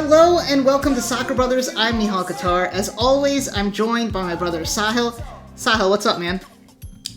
Hello and welcome to Soccer Brothers. I'm Nihal Qatar. As always, I'm joined by my brother Sahil. Sahil, what's up, man?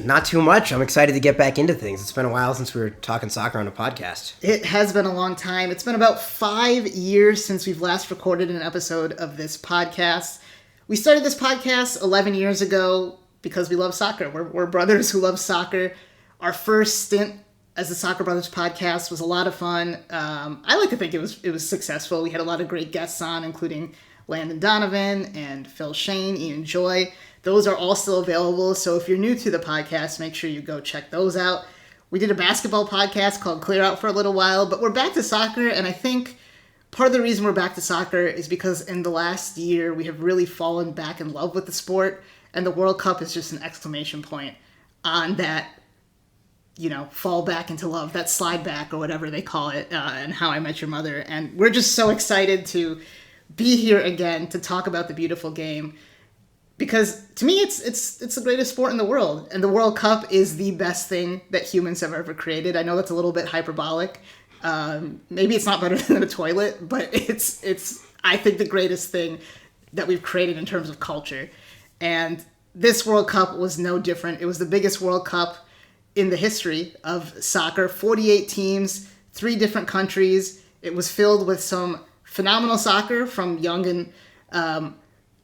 Not too much. I'm excited to get back into things. It's been a while since we were talking soccer on a podcast. It has been a long time. It's been about 5 years since we've last recorded an episode of this podcast. We started this podcast 11 years ago because we love soccer. We're brothers who love soccer. Our first stint as the Soccer Brothers podcast was a lot of fun. I like to think it was successful. We had a lot of great guests on, including Landon Donovan and Phil Shane, Ian Joy. Those are all still available, so if you're new to the podcast, make sure you go check those out. We did a basketball podcast called Clear Out for a little while, but we're back to soccer, and I think part of the reason we're back to soccer is because in the last year, we have really fallen back in love with the sport, and the World Cup is just an exclamation point on that, fall back into love, that slide back or whatever they call it, and How I Met Your Mother. And we're just so excited to be here again to talk about the beautiful game. Because to me, it's the greatest sport in the world, and the World Cup is the best thing that humans have ever created. I know that's a little bit hyperbolic. Maybe it's not better than a toilet, but it's I think the greatest thing that we've created in terms of culture. And this World Cup was no different. It was the biggest World Cup in the history of soccer. 48 teams, 3 different countries. It was filled with some phenomenal soccer from young and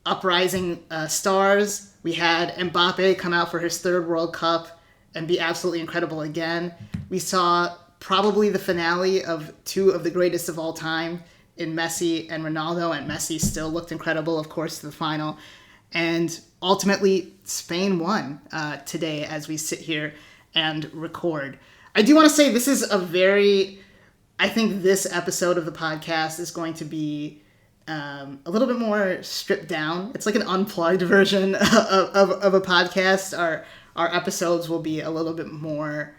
uprising stars. We had Mbappe come out for his 3rd World Cup and be absolutely incredible again. We saw probably the finale of 2 of the greatest of all time in Messi and Ronaldo, and Messi still looked incredible, of course, to the final. And ultimately, Spain won today as we sit here and record. I do want to say this is I think this episode of the podcast is going to be a little bit more stripped down. It's like an unplugged version of a podcast. Our episodes will be a little bit more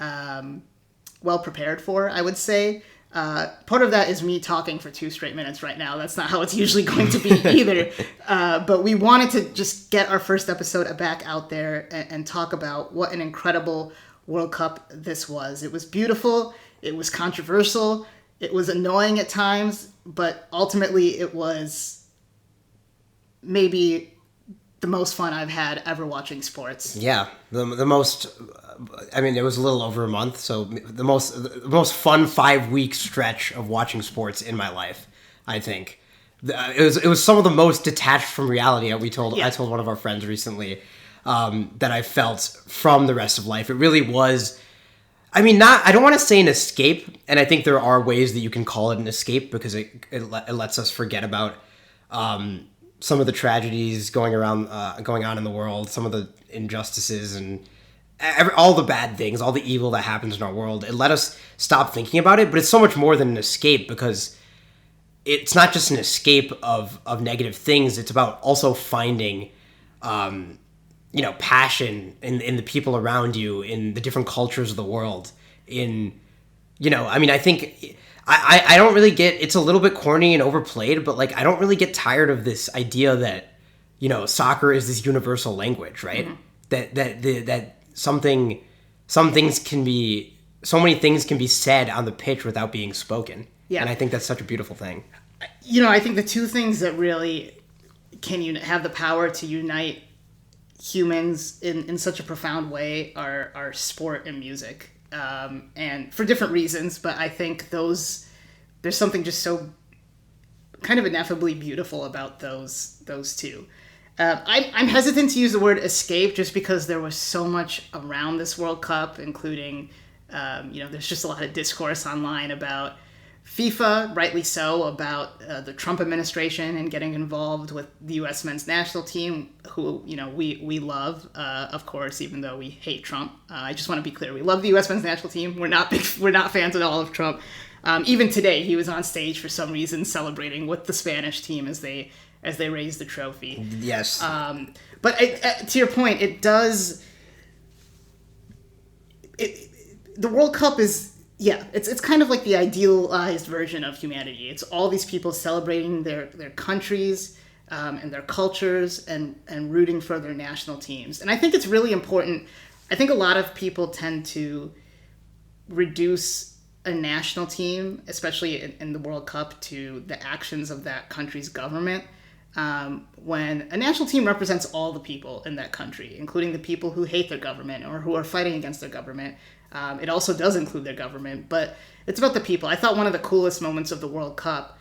well prepared for, I would say. Part of that is me talking for 2 straight minutes right now. That's not how it's usually going to be either. But we wanted to just get our first episode back out there and talk about what an incredible World Cup this was. It was beautiful. It was controversial. It was annoying at times, but ultimately it was maybe the most fun I've had ever watching sports. Yeah, the most. I mean, it was a little over a month, so the most fun 5-week stretch of watching sports in my life. I think it was some of the most detached from reality. I told one of our friends recently that I felt from the rest of life. It really was. I mean, I don't want to say an escape, and I think there are ways that you can call it an escape because it lets us forget about some of the tragedies going on in the world, some of the injustices and all the bad things, all the evil that happens in our world. It let us stop thinking about it, but it's so much more than an escape because it's not just an escape of negative things. It's about also finding passion in the people around you, in the different cultures of the world. I think I don't really get, it's a little bit corny and overplayed, but like, I don't really get tired of this idea that, soccer is this universal language, right? Mm-hmm. That so many things can be said on the pitch without being spoken. Yeah. And I think that's such a beautiful thing. I think the 2 things that really can have the power to unite humans in such a profound way are sport and music, and for different reasons, but I think there's something just so kind of ineffably beautiful about those 2. I'm hesitant to use the word escape just because there was so much around this World Cup, including there's just a lot of discourse online about FIFA, rightly so, about the Trump administration and getting involved with the U.S. men's national team, who, we love, of course, even though we hate Trump. I just want to be clear. We love the U.S. men's national team. We're not fans at all of Trump. Even today, he was on stage for some reason celebrating with the Spanish team as they raised the trophy. Yes. But to your point, the World Cup is... Yeah, it's kind of like the idealized version of humanity. It's all these people celebrating their countries and their cultures and rooting for their national teams. And I think it's really important. I think a lot of people tend to reduce a national team, especially in the World Cup, to the actions of that country's government. When a national team represents all the people in that country, including the people who hate their government or who are fighting against their government. It also does include their government, but it's about the people. I thought one of the coolest moments of the World Cup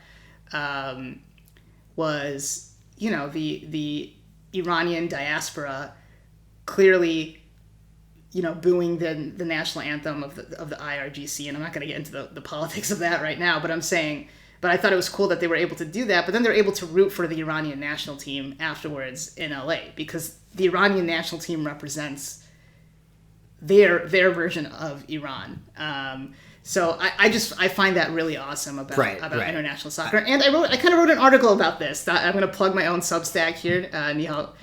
was, the Iranian diaspora clearly, booing the national anthem of the IRGC. And I'm not going to get into the politics of that right now, but I thought it was cool that they were able to do that, but then they're able to root for the Iranian national team afterwards in LA, because the Iranian national team represents their version of Iran. So I find that really awesome about international soccer. And I kind of wrote an article about this. I'm going to plug my own Substack here. Nihal,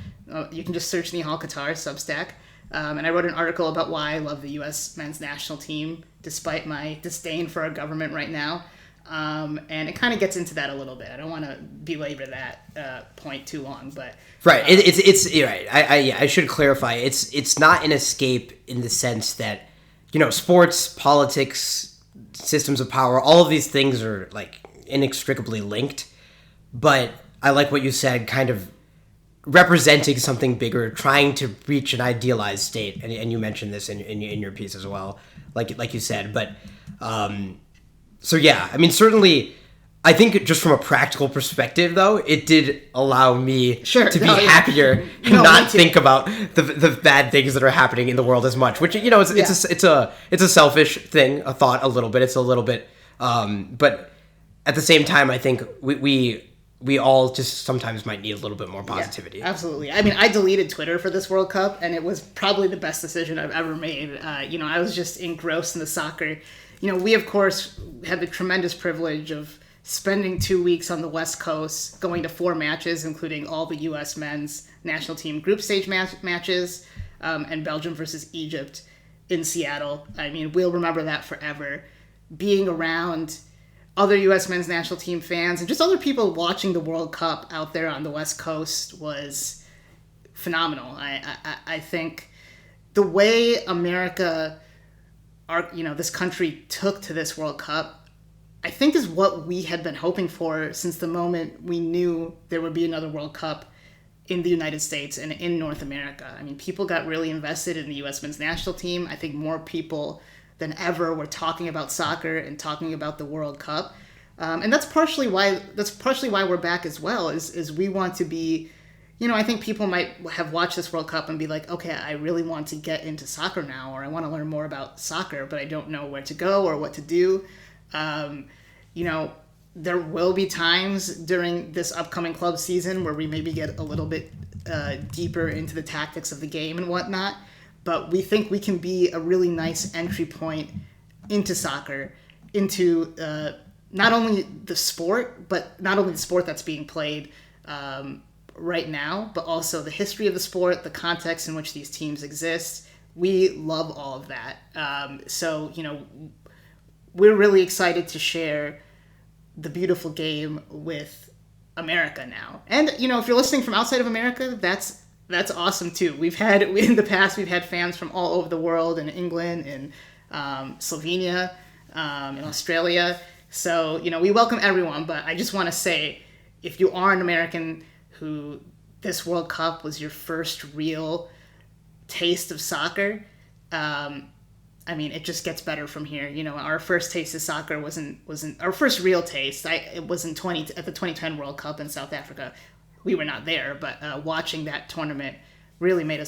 you can just search Nihal Qatar Substack. And I wrote an article about why I love the U.S. men's national team, despite my disdain for our government right now. And it kind of gets into that a little bit. I don't want to belabor that point too long, but right. It's you're right. I should clarify. It's not an escape in the sense that sports, politics, systems of power, all of these things are like inextricably linked. But I like what you said, kind of representing something bigger, trying to reach an idealized state, and you mentioned this in your piece as well, like you said, but. So yeah, I mean, certainly, I think just from a practical perspective, though, it did allow me to be happier and not think about the bad things that are happening in the world as much. Which it's a selfish thing, a thought, a little bit. It's a little bit, but at the same time, I think we all just sometimes might need a little bit more positivity. Yeah, absolutely. I mean, I deleted Twitter for this World Cup, and it was probably the best decision I've ever made. I was just engrossed in the soccer. We, of course, had the tremendous privilege of spending 2 weeks on the West Coast, going to 4 matches, including all the U.S. men's national team group stage matches, and Belgium versus Egypt in Seattle. I mean, we'll remember that forever. Being around other U.S. men's national team fans and just other people watching the World Cup out there on the West Coast was phenomenal. I think the way America... this country took to this World Cup, I think is what we had been hoping for since the moment we knew there would be another World Cup in the United States and in North America. I mean, people got really invested in the U.S. men's national team. I think more people than ever were talking about soccer and talking about the World Cup. And that's partially why we're back as well, is we want to be... I think people might have watched this World Cup and be like, okay, I really want to get into soccer now, or I want to learn more about soccer, but I don't know where to go or what to do. There will be times during this upcoming club season where we maybe get a little bit deeper into the tactics of the game and whatnot, but we think we can be a really nice entry point into soccer, into not only the sport that's being played right now, but also the history of the sport, the context in which these teams exist. We love all of that. So we're really excited to share the beautiful game with America now. And, if you're listening from outside of America, that's awesome too. In the past, we've had fans from all over the world, in England, in Slovenia, in Australia. So, we welcome everyone, but I just want to say, if you are an American who this World Cup was your first real taste of soccer, it just gets better from here. Our first taste of soccer wasn't our first real taste. It was at the 2010 World Cup in South Africa. We were not there, but watching that tournament really made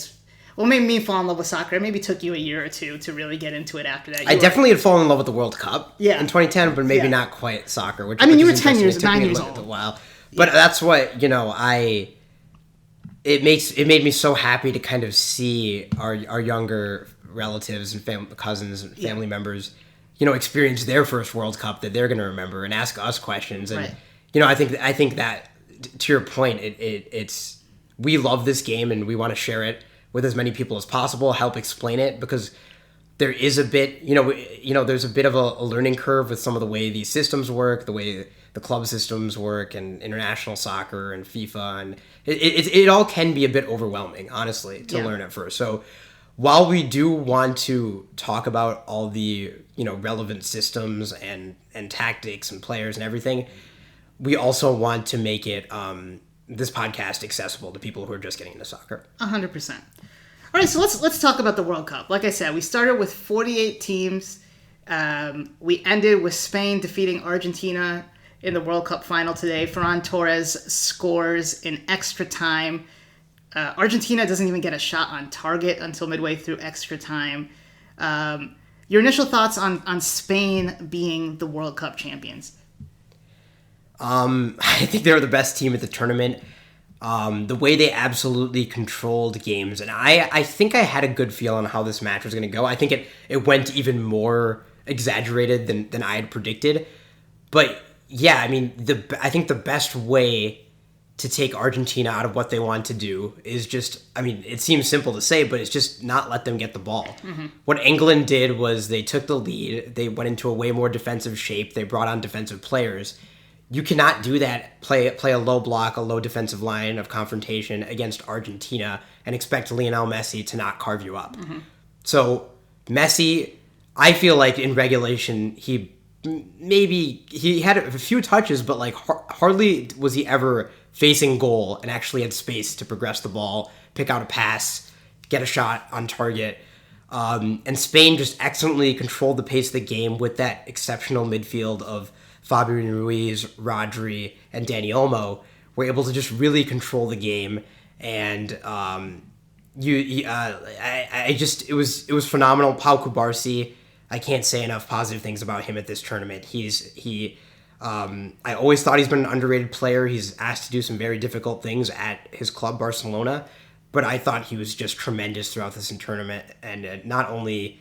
me fall in love with soccer. It maybe took you a year or two to really get into it after that. I definitely had fallen in love with the World Cup in 2010, but maybe not quite soccer. Which you were 9 years old. A while. But that's what, it made me so happy to kind of see our younger relatives and cousins and family members, experience their first World Cup that they're going to remember and ask us questions. And, I think that, to your point, it's we love this game and we want to share it with as many people as possible, help explain it, because there is a bit, there's a bit of a learning curve with some of the way these systems work, the way the club systems work, and international soccer and FIFA, and it all can be a bit overwhelming, honestly, to learn at first. So while we do want to talk about all the, relevant systems and tactics and players and everything, we also want to make it this podcast accessible to people who are just getting into soccer. 100%. All right, so let's talk about the World Cup. Like I said, we started with 48 teams. We ended with Spain defeating Argentina in the World Cup final today. Ferran Torres scores in extra time. Argentina doesn't even get a shot on target until midway through extra time. Your initial thoughts on Spain being the World Cup champions? I think they were the best team at the tournament. The way they absolutely controlled games. And I think I had a good feel on how this match was going to go. I think it went even more exaggerated than I had predicted. But yeah, I mean, I think the best way to take Argentina out of what they want to do is just, I mean, it seems simple to say, but it's just not let them get the ball. Mm-hmm. What England did was they took the lead. They went into a way more defensive shape. They brought on defensive players. You cannot do that, play a low block, a low defensive line of confrontation against Argentina and expect Lionel Messi to not carve you up. Mm-hmm. So Messi, I feel like in regulation, he had a few touches, but like hardly was he ever facing goal and actually had space to progress the ball, pick out a pass, get a shot on target. And Spain just excellently controlled the pace of the game with that exceptional midfield of Fabian Ruiz, Rodri, and Dani Olmo. Were able to just really control the game, and it was phenomenal. Pau Cubarsí, I can't say enough positive things about him at this tournament. I always thought he's been an underrated player. He's asked to do some very difficult things at his club, Barcelona, but I thought he was just tremendous throughout this tournament. And not only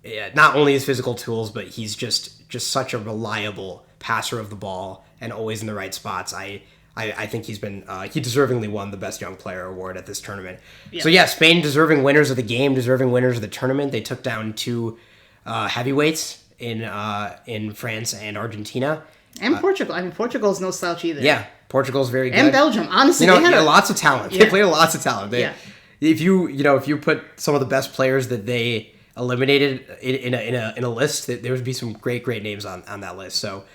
his physical tools, but he's just such a reliable passer of the ball and always in the right spots. I think he deservingly won the Best Young Player award at this tournament. Yeah. So yeah, Spain deserving winners of the game, deserving winners of the tournament. They took down two heavyweights in France and Argentina. And Portugal. I mean, Portugal's no slouch either. Yeah, Portugal's very good. And Belgium. Honestly, they had lots of talent. Yeah. They played lots of talent. If you put some of the best players that they eliminated in a list, there would be some great names on that list. So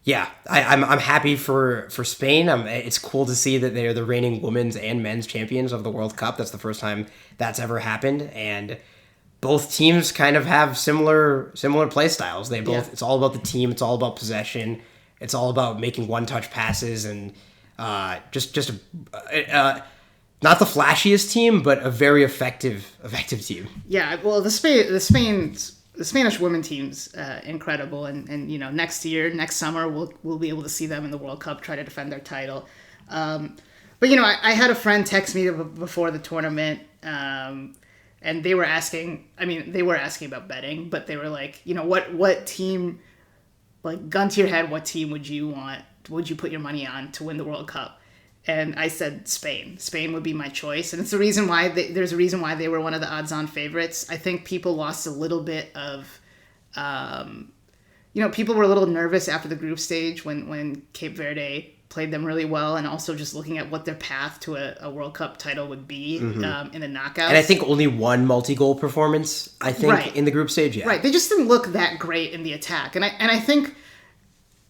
yeah, I'm happy for Spain. It's cool to see that they're the reigning women's and men's champions of the World Cup. That's the first time that's ever happened, and both teams kind of have similar play styles. It's all about the team. It's all about possession. It's all about making one-touch passes and not the flashiest team, but a very effective team. Yeah, well, the Spanish women team's incredible, and next summer we'll be able to see them in the World Cup try to defend their title. But I had a friend text me before the tournament, and they were asking. I mean, they were asking about betting, but they were like, what team, like gun to your head, what team would you put your money on to win the World Cup? And I said Spain. Spain would be my choice, and it's the reason why there's a reason why they were one of the odds-on favorites. I think people lost a little bit of, people were a little nervous after the group stage when Cape Verde played them really well, and also just looking at what their path to a World Cup title would be in the knockouts. And I think only one multi-goal performance, in the group stage. Yeah, right. They just didn't look that great in the attack, and I think.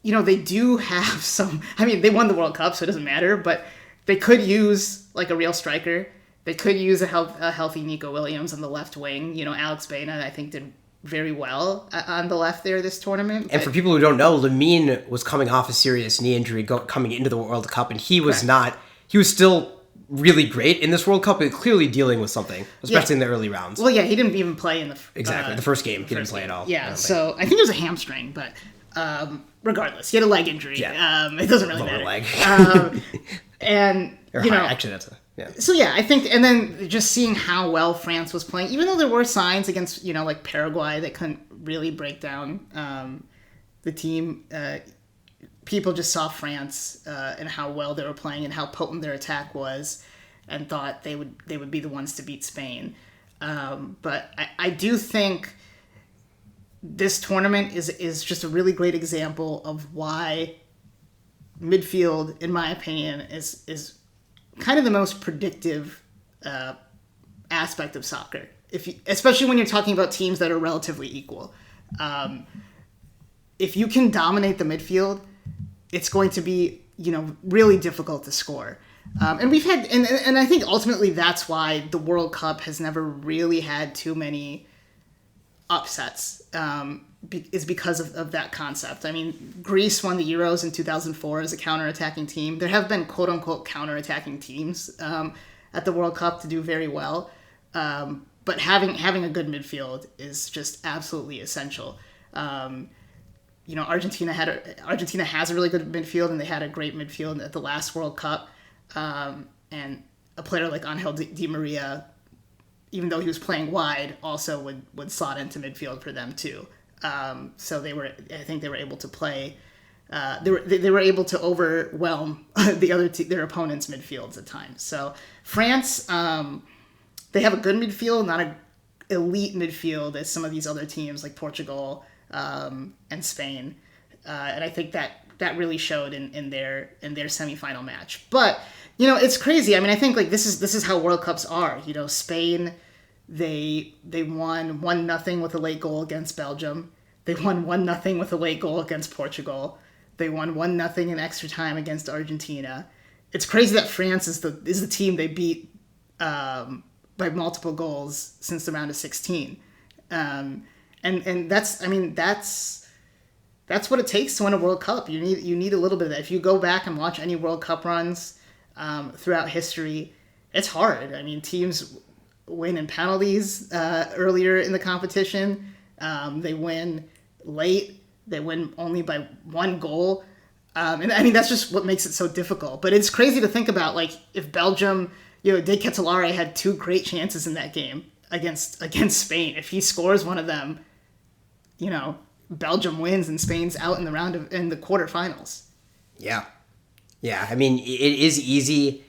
They do have some. I mean, they won the World Cup, so it doesn't matter. But they could use like a real striker. They could use a healthy Nico Williams on the left wing. Alex Baena, I think, did very well on the left there this tournament. And for people who don't know, Lamine was coming off a serious knee injury coming into the World Cup, and he was not. He was still really great in this World Cup, but clearly dealing with something, especially in the early rounds. Well, yeah, he didn't even play in the first game. He didn't play at all. Yeah, so I think it was a hamstring, but. Regardless, he had a leg injury. Yeah. It doesn't really matter. Leg. And actually, that's So yeah, I think, and then just seeing how well France was playing, even though there were signs against like Paraguay that couldn't really break down the team. People just saw France and how well they were playing and how potent their attack was, and thought they would be the ones to beat Spain. But I do think. This tournament is just a really great example of why midfield, in my opinion, is kind of the most predictive aspect of soccer. especially when you're talking about teams that are relatively equal. If you can dominate the midfield, it's going to be, really difficult to score. And we've had, and I think ultimately that's why the World Cup has never really had too many upsets, is because of that concept. I mean, Greece won the Euros in 2004 as a counter-attacking team. There have been quote-unquote counter-attacking teams at the World Cup to do very well. But having a good midfield is just absolutely essential. Argentina has a really good midfield, and they had a great midfield at the last World Cup. And a player like Angel Di Maria, even though he was playing wide, also would slot into midfield for them too. So I think they were able to play. They were able to overwhelm their opponents' midfields at times. So France, they have a good midfield, not an elite midfield as some of these other teams like Portugal and Spain. And I think that really showed in their semifinal match. But it's crazy. I mean, I think like this is how World Cups are. Spain, they won 1-0 with a late goal against Belgium. They won 1-0 with a late goal against Portugal. They won 1-0 in extra time against Argentina. It's crazy that France is the team they beat by multiple goals since the round of 16. And that's what it takes to win a World Cup. You need a little bit of that. If you go back and watch any World Cup runs throughout history, it's hard. I mean, teams win in penalties earlier in the competition. They win late. They win only by 1 goal. And I mean, that's just what makes it so difficult. But it's crazy to think about, like, if Belgium, De Ketelaere had 2 great chances in that game against Spain. If he scores one of them, Belgium wins and Spain's out in the quarterfinals. Yeah. I mean, it is easy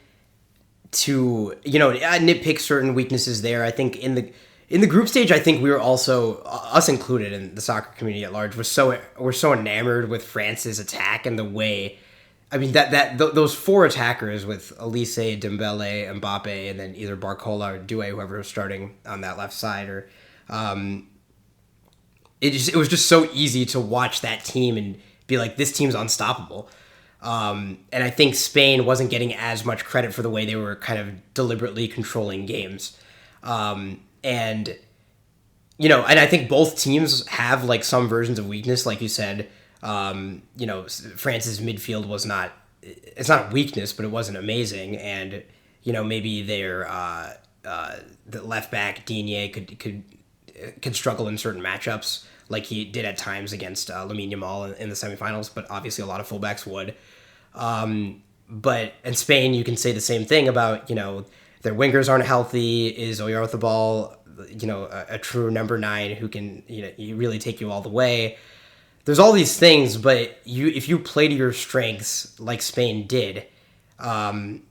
to nitpick certain weaknesses there. I think in the group stage, I think we were also, us included in the soccer community at large, we're so enamored with France's attack and the way. I mean, those 4 attackers with Elise, Dembele, Mbappe, and then either Barcola or Doué, whoever was starting on that left side, or it was just so easy to watch that team and be like, this team's unstoppable. And I think Spain wasn't getting as much credit for the way they were kind of deliberately controlling games. And I think both teams have like some versions of weakness, like you said. France's midfield it's not a weakness, but it wasn't amazing. And, maybe their, the left back Digne could struggle in certain matchups like he did at times against Lamine Yamal in the semifinals, but obviously a lot of fullbacks would. But in Spain, you can say the same thing about, their wingers aren't healthy. Is Oyarzabal, a true number 9 who can, really take you all the way? There's all these things, but if you play to your strengths like Spain did, and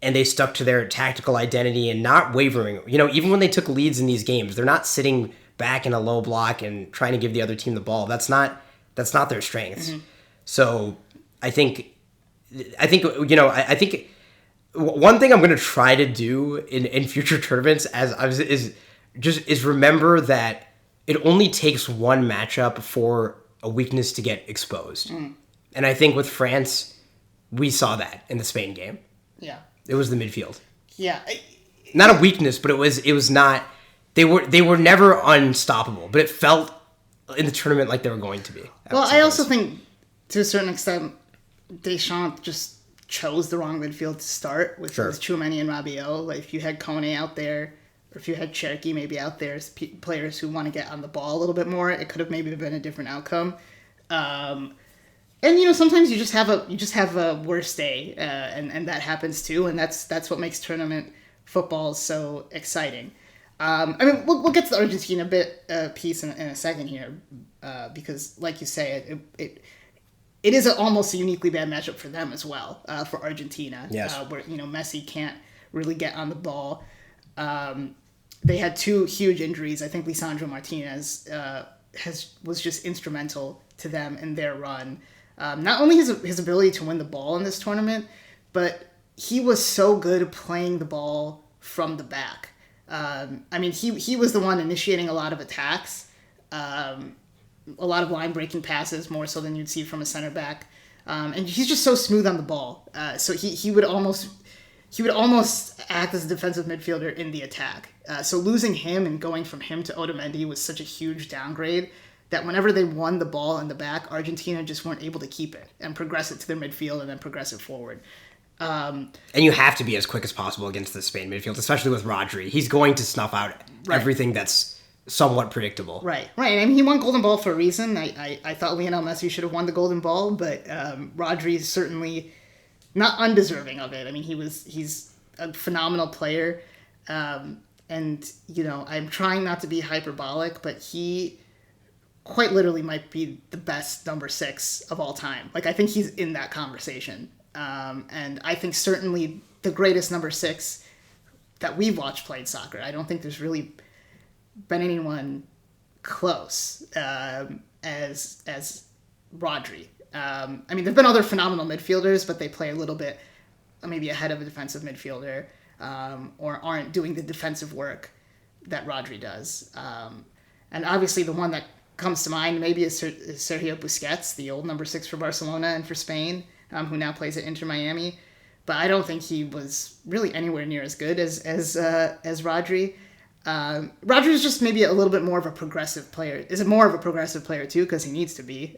they stuck to their tactical identity and not wavering, even when they took leads in these games, they're not sitting back in a low block and trying to give the other team the ball. That's not their strengths. Mm-hmm. So I think one thing I'm going to try to do in future tournaments is remember that it only takes one matchup for a weakness to get exposed. Mm. And I think with France, we saw that in the Spain game. Yeah. It was the midfield. Yeah. Not a weakness, but it was not, they were never unstoppable, but it felt in the tournament like they were going to be. Well, I also think to a certain extent, Deschamps just chose the wrong midfield to start with Tchouameni and Rabiot. Like, if you had Kone out there, or if you had Cherki maybe out there as players who want to get on the ball a little bit more, it could have maybe been a different outcome. And sometimes you just have a worse day, and that happens too, and that's what makes tournament football so exciting. We'll get to the Argentina piece in a second here, because like you say, it is almost a uniquely bad matchup for them as well, for Argentina. Yes. Where Messi can't really get on the ball. They had 2 huge injuries. I think Lisandro Martinez was just instrumental to them in their run. Not only his ability to win the ball in this tournament, but he was so good at playing the ball from the back. I mean, he was the one initiating a lot of attacks, a lot of line-breaking passes, more so than you'd see from a center back. And he's just so smooth on the ball. So he would almost act as a defensive midfielder in the attack. So losing him and going from him to Otamendi was such a huge downgrade that whenever they won the ball in the back, Argentina just weren't able to keep it and progress it to their midfield and then progress it forward. And you have to be as quick as possible against the Spain midfield, especially with Rodri. He's going to snuff out everything that's somewhat predictable. Right. I mean, he won Golden Ball for a reason. I thought Lionel Messi should have won the Golden Ball, but Rodri is certainly not undeserving of it. I mean, he's a phenomenal player. And, you know, I'm trying not to be hyperbolic, but he quite literally might be the best number 6 of all time. Like, I think he's in that conversation. And I think certainly the greatest number 6 that we've watched played soccer. I don't think there's really been anyone close as Rodri. I mean, there've been other phenomenal midfielders, but they play a little bit maybe ahead of a defensive midfielder, or aren't doing the defensive work that Rodri does. And obviously the one that comes to mind maybe is Sergio Busquets, the old number 6 for Barcelona and for Spain, who now plays at Inter Miami. But I don't think he was really anywhere near as good as Rodri. Rodri is just maybe a little bit more of a progressive player. Is it more of a progressive player too? Because he needs to be.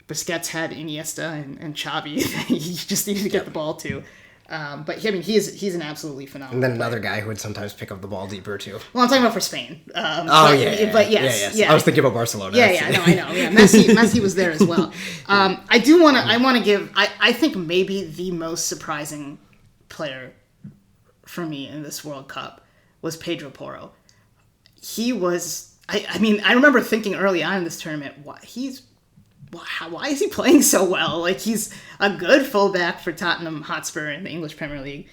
Busquets had Iniesta and Xavi. He just needed to get the ball to. But I mean, he's an absolutely phenomenal. And then player. another guy who would sometimes pick up the ball deeper too. Well, I'm talking about for Spain. But yes. Yeah. I was thinking about Barcelona. I know. Yeah, Messi was there as well. I want to give. I think maybe the most surprising player for me in this World Cup was Pedro Porro. He was. I mean, I remember thinking early on in this tournament, why is he playing so well? Like, he's a good fullback for Tottenham Hotspur in the English Premier League.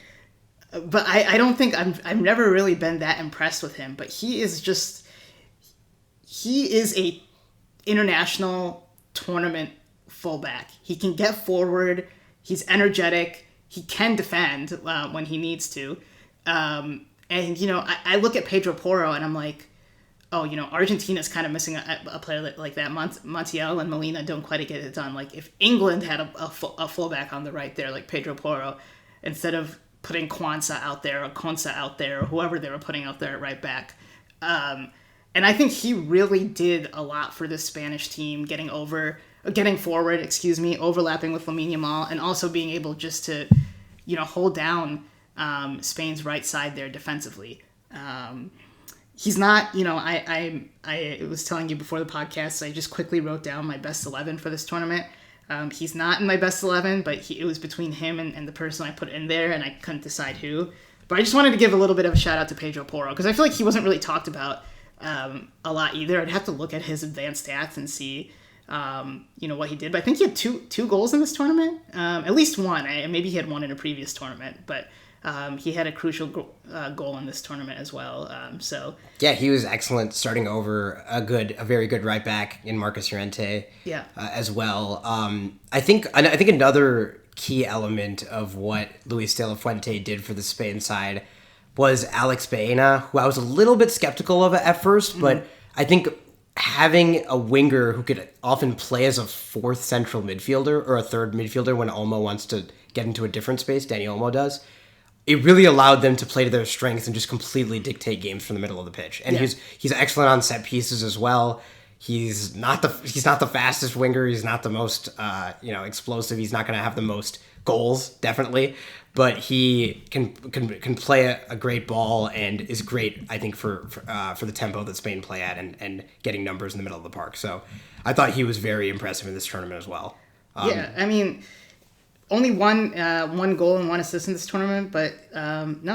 But I don't think I've never really been that impressed with him. But he is a international tournament fullback. He can get forward. He's energetic. He can defend when he needs to. And, you know, I look at Pedro Porro and I'm like, oh, you know, Argentina's kind of missing a player like that. Montiel and Molina don't quite get it done. Like, if England had a fullback on the right there, like Pedro Porro, instead of putting Kwanzaa out there or Konsa out there or whoever they were putting out there at right back. And I think he really did a lot for this Spanish team, getting forward, overlapping with Lamine Yamal, and also being able just to, you know, hold down Spain's right side there defensively. He's not, you know, I was telling you before the podcast, I just quickly wrote down my best 11 for this tournament. He's not in my best 11, but it was between him and the person I put in there, and I couldn't decide who. But I just wanted to give a little bit of a shout out to Pedro Porro, because I feel like he wasn't really talked about a lot either. I'd have to look at his advanced stats and see, you know, what he did. But I think he had two goals in this tournament, at least one. Maybe he had one in a previous tournament, but he had a crucial goal in this tournament as well. Yeah, he was excellent starting over a very good right back in Marcus Llorente. Yeah. As well. I think another key element of what Luis de la Fuente did for the Spain side was Alex Baena, who I was a little bit skeptical of at first, but I think having a winger who could often play as a fourth central midfielder or a third midfielder when Olmo wants to get into a different space, Danny Olmo does, it really allowed them to play to their strengths and just completely dictate games from the middle of the pitch. And he's excellent on set pieces as well. He's not the fastest winger. He's not the most explosive. He's not going to have the most goals, definitely. But he can play a great ball and is great, I think, for the tempo that Spain play at and getting numbers in the middle of the park. So I thought he was very impressive in this tournament as well. I mean, only one goal and one assist in this tournament, but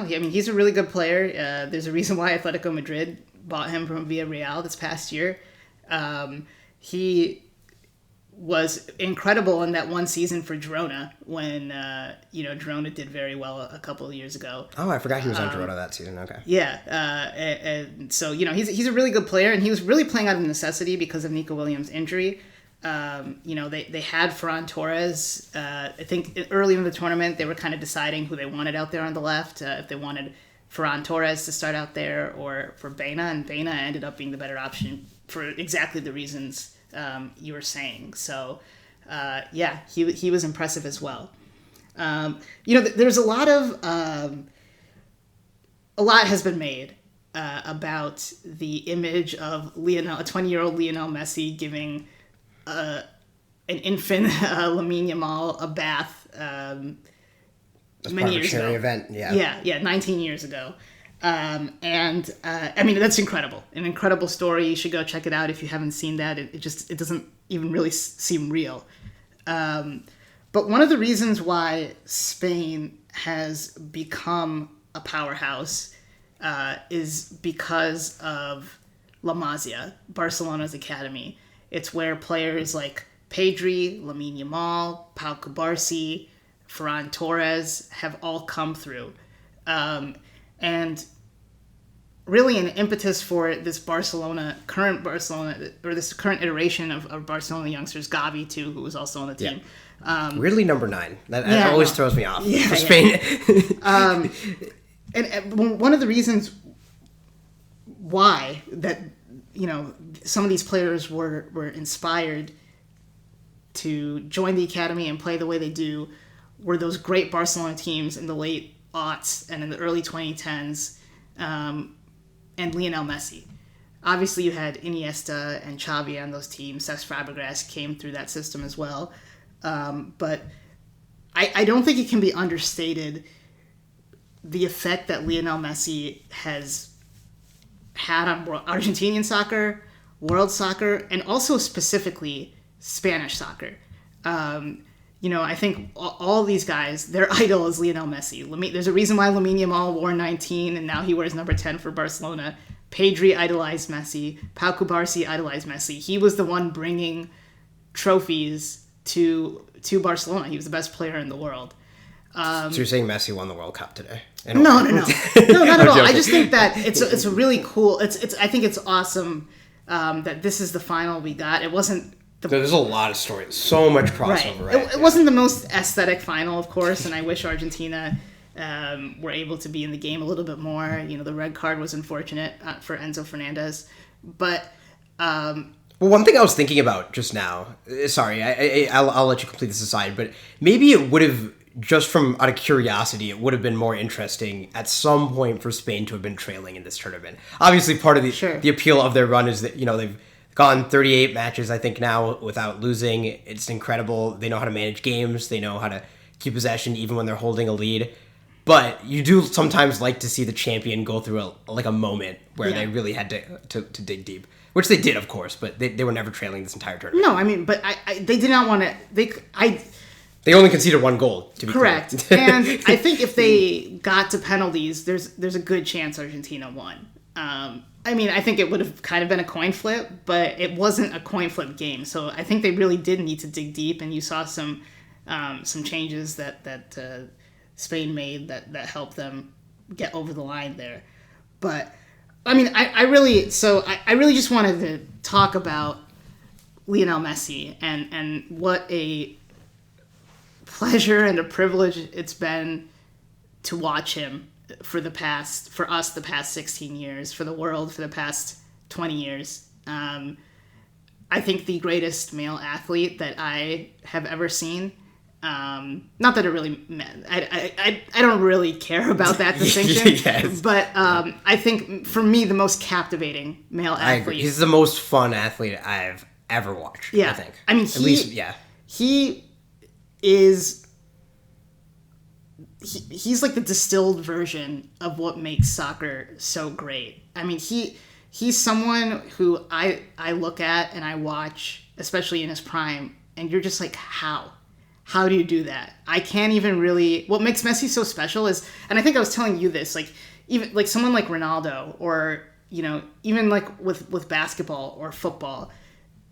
he's a really good player. There's a reason why Atletico Madrid bought him from Villarreal this past year. He was incredible in that one season for Girona when Girona did very well a couple of years ago. Oh, I forgot he was on Girona that season. Okay. Yeah, and so he's a really good player, and he was really playing out of necessity because of Nico Williams' injury. They had Ferran Torres. I think early in the tournament they were kind of deciding who they wanted out there on the left. If they wanted Ferran Torres to start out there or for Baena, and Baena ended up being the better option for exactly the reasons you were saying. So, he was impressive as well. There's a lot has been made about the image of a 20-year-old Lionel Messi giving an infant Lamine Yamal a bath many years ago. Event, 19 years ago. That's incredible. An incredible story. You should go check it out if you haven't seen that. It doesn't even really seem real. But one of the reasons why Spain has become a powerhouse is because of La Masia, Barcelona's academy. It's where players like Pedri, Lamine Yamal, Pau Cubarsí, Ferran Torres have all come through. And really an impetus for this current iteration of Barcelona youngsters, Gavi too, who was also on the team. Weirdly number 9. That always throws me off for Spain. And one of the reasons why that, some of these players were inspired to join the academy and play the way they do were those great Barcelona teams in the late aughts and in the early 2010s, and Lionel Messi. Obviously, you had Iniesta and Xavi on those teams. Cesc Fabregas came through that system as well. But I don't think it can be understated the effect that Lionel Messi has had on Argentinian soccer, world soccer, and also specifically Spanish soccer. I think all these guys, their idol is Lionel Messi. There's a reason why Lamine Yamal wore 19 and now he wears number 10 for Barcelona. Pedri idolized Messi. Pau Cubarsí idolized Messi. He was the one bringing trophies to Barcelona. He was the best player in the world. So you're saying Messi won the World Cup today? No, not at all. I just think that it's a really cool. I think it's awesome that this is the final we got. It wasn't. There's a lot of stories, so much crossover. Right. It wasn't the most aesthetic final, of course, and I wish Argentina were able to be in the game a little bit more. The red card was unfortunate for Enzo Fernandez, but. Well, one thing I was thinking about just now. Sorry, I'll let you complete this aside, but maybe it would have. Just out of curiosity, it would have been more interesting at some point for Spain to have been trailing in this tournament. Obviously, part of the appeal of their run is that they've gone 38 matches, I think, now without losing. It's incredible. They know how to manage games. They know how to keep possession even when they're holding a lead. But you do sometimes like to see the champion go through a moment where they really had to dig deep, which they did, of course. But they were never trailing this entire tournament. No, but they did not want to. They only conceded 1 goal, to be correct. And I think if they got to penalties, there's a good chance Argentina won. I think it would have kind of been a coin flip, but it wasn't a coin flip game. So I think they really did need to dig deep, and you saw some changes that Spain made that helped them get over the line there. But I really just wanted to talk about Lionel Messi and what a pleasure and a privilege it's been to watch him for us the past 16 years, for the world for the past 20 years. I think the greatest male athlete that I have ever seen. Not that it really meant, I don't really care about that distinction. Yes. But I think for me the most captivating male athlete. I agree. He's the most fun athlete I've ever watched. Yeah. I think. At least he is he's like the distilled version of what makes soccer so great. He's someone who I look at and I watch, especially in his prime, and you're just like, how do you do that? I can't even really. What makes Messi so special is, and I think I was telling you this, even like someone like Ronaldo, or even like with basketball or football,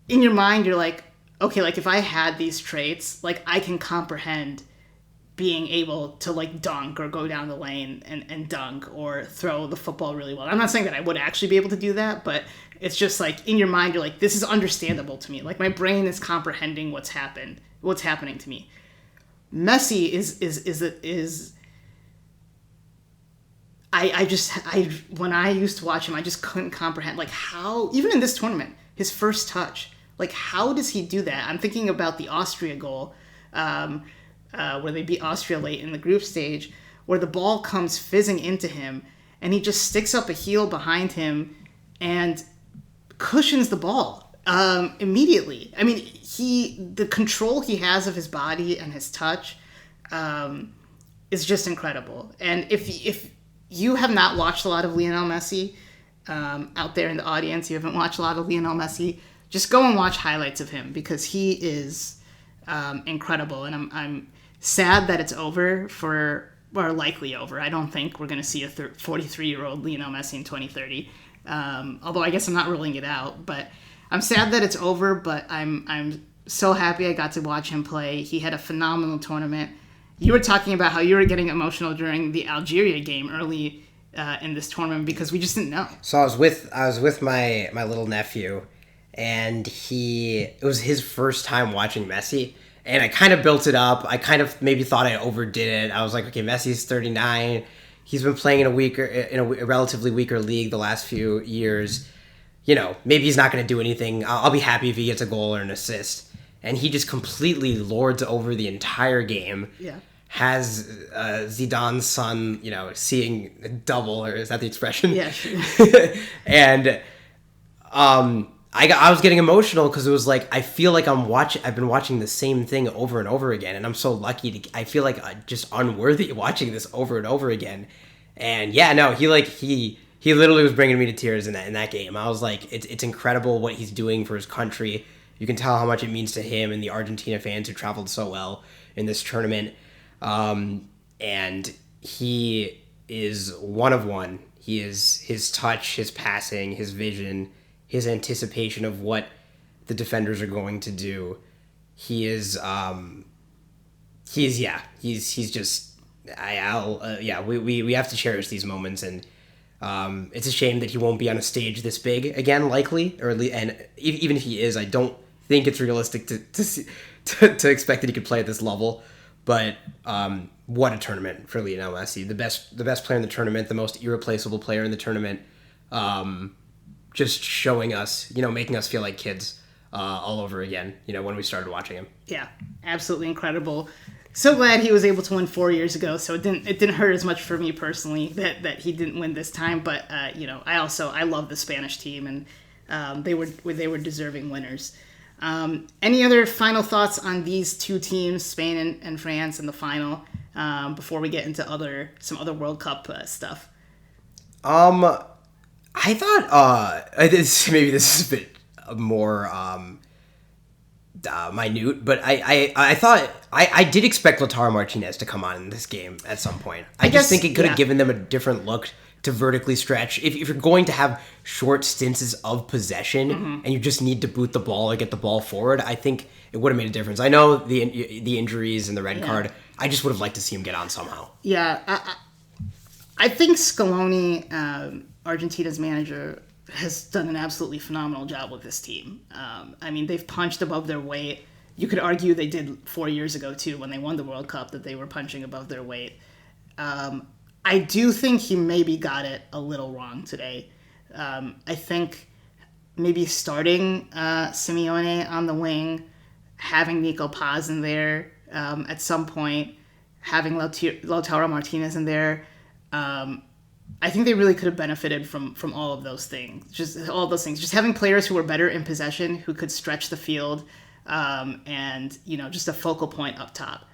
in your mind you're like, okay, if I had these traits, I can comprehend being able to dunk or go down the lane and dunk or throw the football really well. I'm not saying that I would actually be able to do that, but it's just in your mind you're like, this is understandable to me. My brain is comprehending what's happening to me. Messi is when I used to watch him, I just couldn't comprehend, like, how, even in this tournament, his first touch, like, how does he do that? I'm thinking about the Austria goal, where they beat Austria late in the group stage, where the ball comes fizzing into him, and he just sticks up a heel behind him and cushions the ball immediately. I mean, the control he has of his body and his touch is just incredible. And if you have not watched a lot of Lionel Messi, out there in the audience, you haven't watched a lot of Lionel Messi, just go and watch highlights of him, because he is incredible. And I'm sad that it's over or likely over. I don't think we're going to see a 43-year-old Lionel Messi in 2030. Although I guess I'm not ruling it out. But I'm sad that it's over, but I'm so happy I got to watch him play. He had a phenomenal tournament. You were talking about how you were getting emotional during the Algeria game early in this tournament because we just didn't know. So I was with my little nephew, and it was his first time watching Messi, and I kind of built it up. I kind of maybe thought I overdid it. I was like, okay, Messi's 39. He's been playing in a relatively weaker league the last few years. You know, maybe he's not going to do anything. I'll be happy if he gets a goal or an assist. And he just completely lords over the entire game. Yeah. Has Zidane's son, seeing double, or is that the expression? Yeah. Sure. And I was getting emotional because it was like, I feel like I've been watching the same thing over and over again, and I'm so lucky I feel like just unworthy watching this over and over again. And yeah, no, he literally was bringing me to tears in that game. I was like, it's incredible what he's doing for his country. You can tell how much it means to him and the Argentina fans who traveled so well in this tournament. And he is one of one. He is his touch, his passing, his vision, his anticipation of what the defenders are going to do. He's just, we have to cherish these moments. And, it's a shame that he won't be on a stage this big again, likely, and even if he is, I don't think it's realistic to expect that he could play at this level. But what a tournament for Lionel Messi, the best player in the tournament, the most irreplaceable player in the tournament, just showing us, making us feel like kids all over again, when we started watching him. Yeah, absolutely incredible. So glad he was able to win 4 years ago. So it didn't hurt as much for me personally that he didn't win this time. But I love the Spanish team, and they were deserving winners. Any other final thoughts on these two teams, Spain and France, in the final, before we get into some other World Cup stuff? I thought maybe this is a bit more minute, but I thought I did expect Lautaro Martinez to come on in this game at some point. I just think it could have given them a different look to vertically stretch. If you're going to have short stints of possession, and you just need to boot the ball or get the ball forward, I think it would have made a difference. I know the injuries and the red card. I just would have liked to see him get on somehow. Yeah, I think Scaloni, Argentina's manager, has done an absolutely phenomenal job with this team. They've punched above their weight. You could argue they did 4 years ago, too, when they won the World Cup, that they were punching above their weight. I do think he maybe got it a little wrong today. I think maybe starting Simeone on the wing, having Nico Paz in there at some point, having Lautaro Martinez in there, I think they really could have benefited from all of those things. Just having players who were better in possession, who could stretch the field, and just a focal point up top.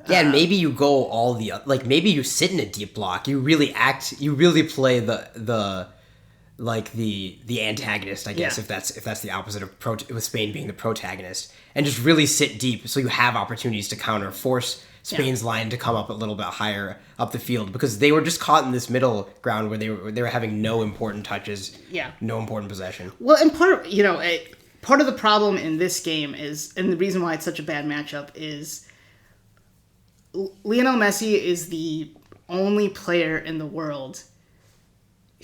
Yeah, and maybe you go maybe you sit in a deep block. You really play the antagonist, I guess, if that's the opposite of with Spain being the protagonist, and just really sit deep so you have opportunities to counter, force Spain's line to come up a little bit higher up the field, because they were just caught in this middle ground where they were having no important touches, no important possession. Well, and part of the problem in this game is, and the reason why it's such a bad matchup is, Lionel Messi is the only player in the world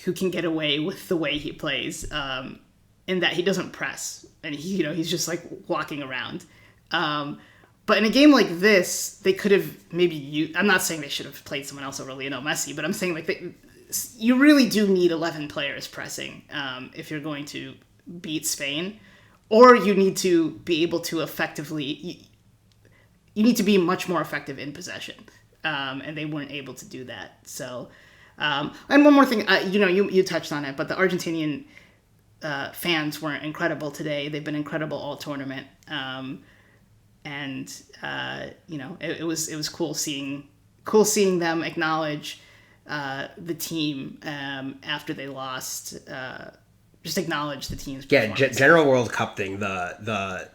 who can get away with the way he plays, in that he doesn't press, and he's just like walking around. But in a game like this, they could have I'm not saying they should have played someone else over Lionel Messi, but I'm saying you really do need 11 players pressing if you're going to beat Spain, or you need to be able to effectively. You need to be much more effective in possession, and they weren't able to do that. So, and one more thing, you touched on it, but the Argentinian fans weren't incredible today. They've been incredible all tournament, and it was cool seeing them acknowledge the team after they lost. Just acknowledge the team's performance. Yeah, general World Cup thing. The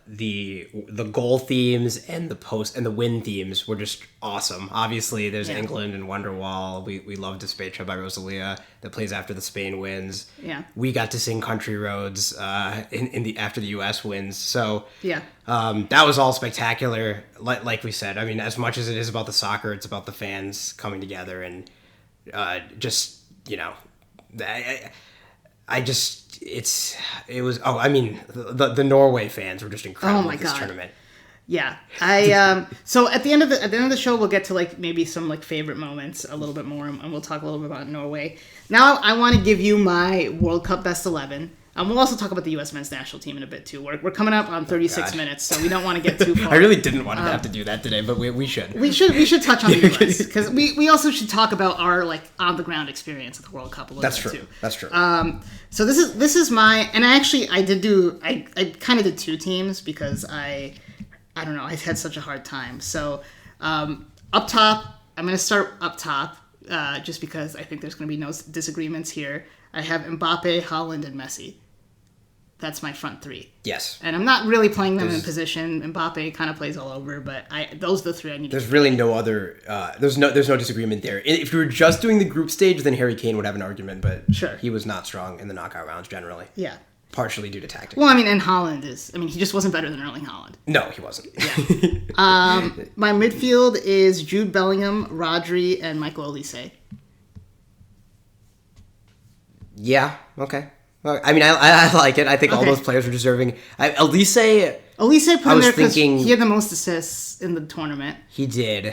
goal themes and the win themes were just awesome. Obviously, there's England and Wonderwall. We love Despecha by Rosalia that plays after the Spain wins. Yeah, we got to sing Country Roads after the U.S. wins. So that was all spectacular. Like we said, I mean, as much as it is about the soccer, it's about the fans coming together and the Norway fans were just incredible at this tournament. Yeah. So at the end of the show we'll get to like maybe some like favorite moments a little bit more, and we'll talk a little bit about Norway. Now I want to give you my World Cup best 11. We'll also talk about the U.S. men's national team in a bit too. We're coming up on 36 minutes, so we don't want to get too far. I really didn't want to have to do that today, but we should. We should touch on the U.S. because we also should talk about our like on the ground experience at the World Cup a little bit too. That's true. So this is my, and I kind of did two teams because I don't know, I had such a hard time. So up top, I'm going to start up top just because I think there's going to be no disagreements here. I have Mbappe, Haaland, and Messi. That's my front three. Yes. And I'm not really playing them in position. Mbappe kind of plays all over, but those are the three I need. There's really no other. There's no disagreement there. If you were just doing the group stage, then Harry Kane would have an argument, but sure, he was not strong in the knockout rounds generally. Yeah. Partially due to tactics. Well, I mean, and Haaland he just wasn't better than Erling Haaland. No, he wasn't. Yeah. My midfield is Jude Bellingham, Rodri, and Michael Olise. Yeah. Okay. I mean, I like it. I think all those players are deserving. Elise put in there because he had the most assists in the tournament. He did.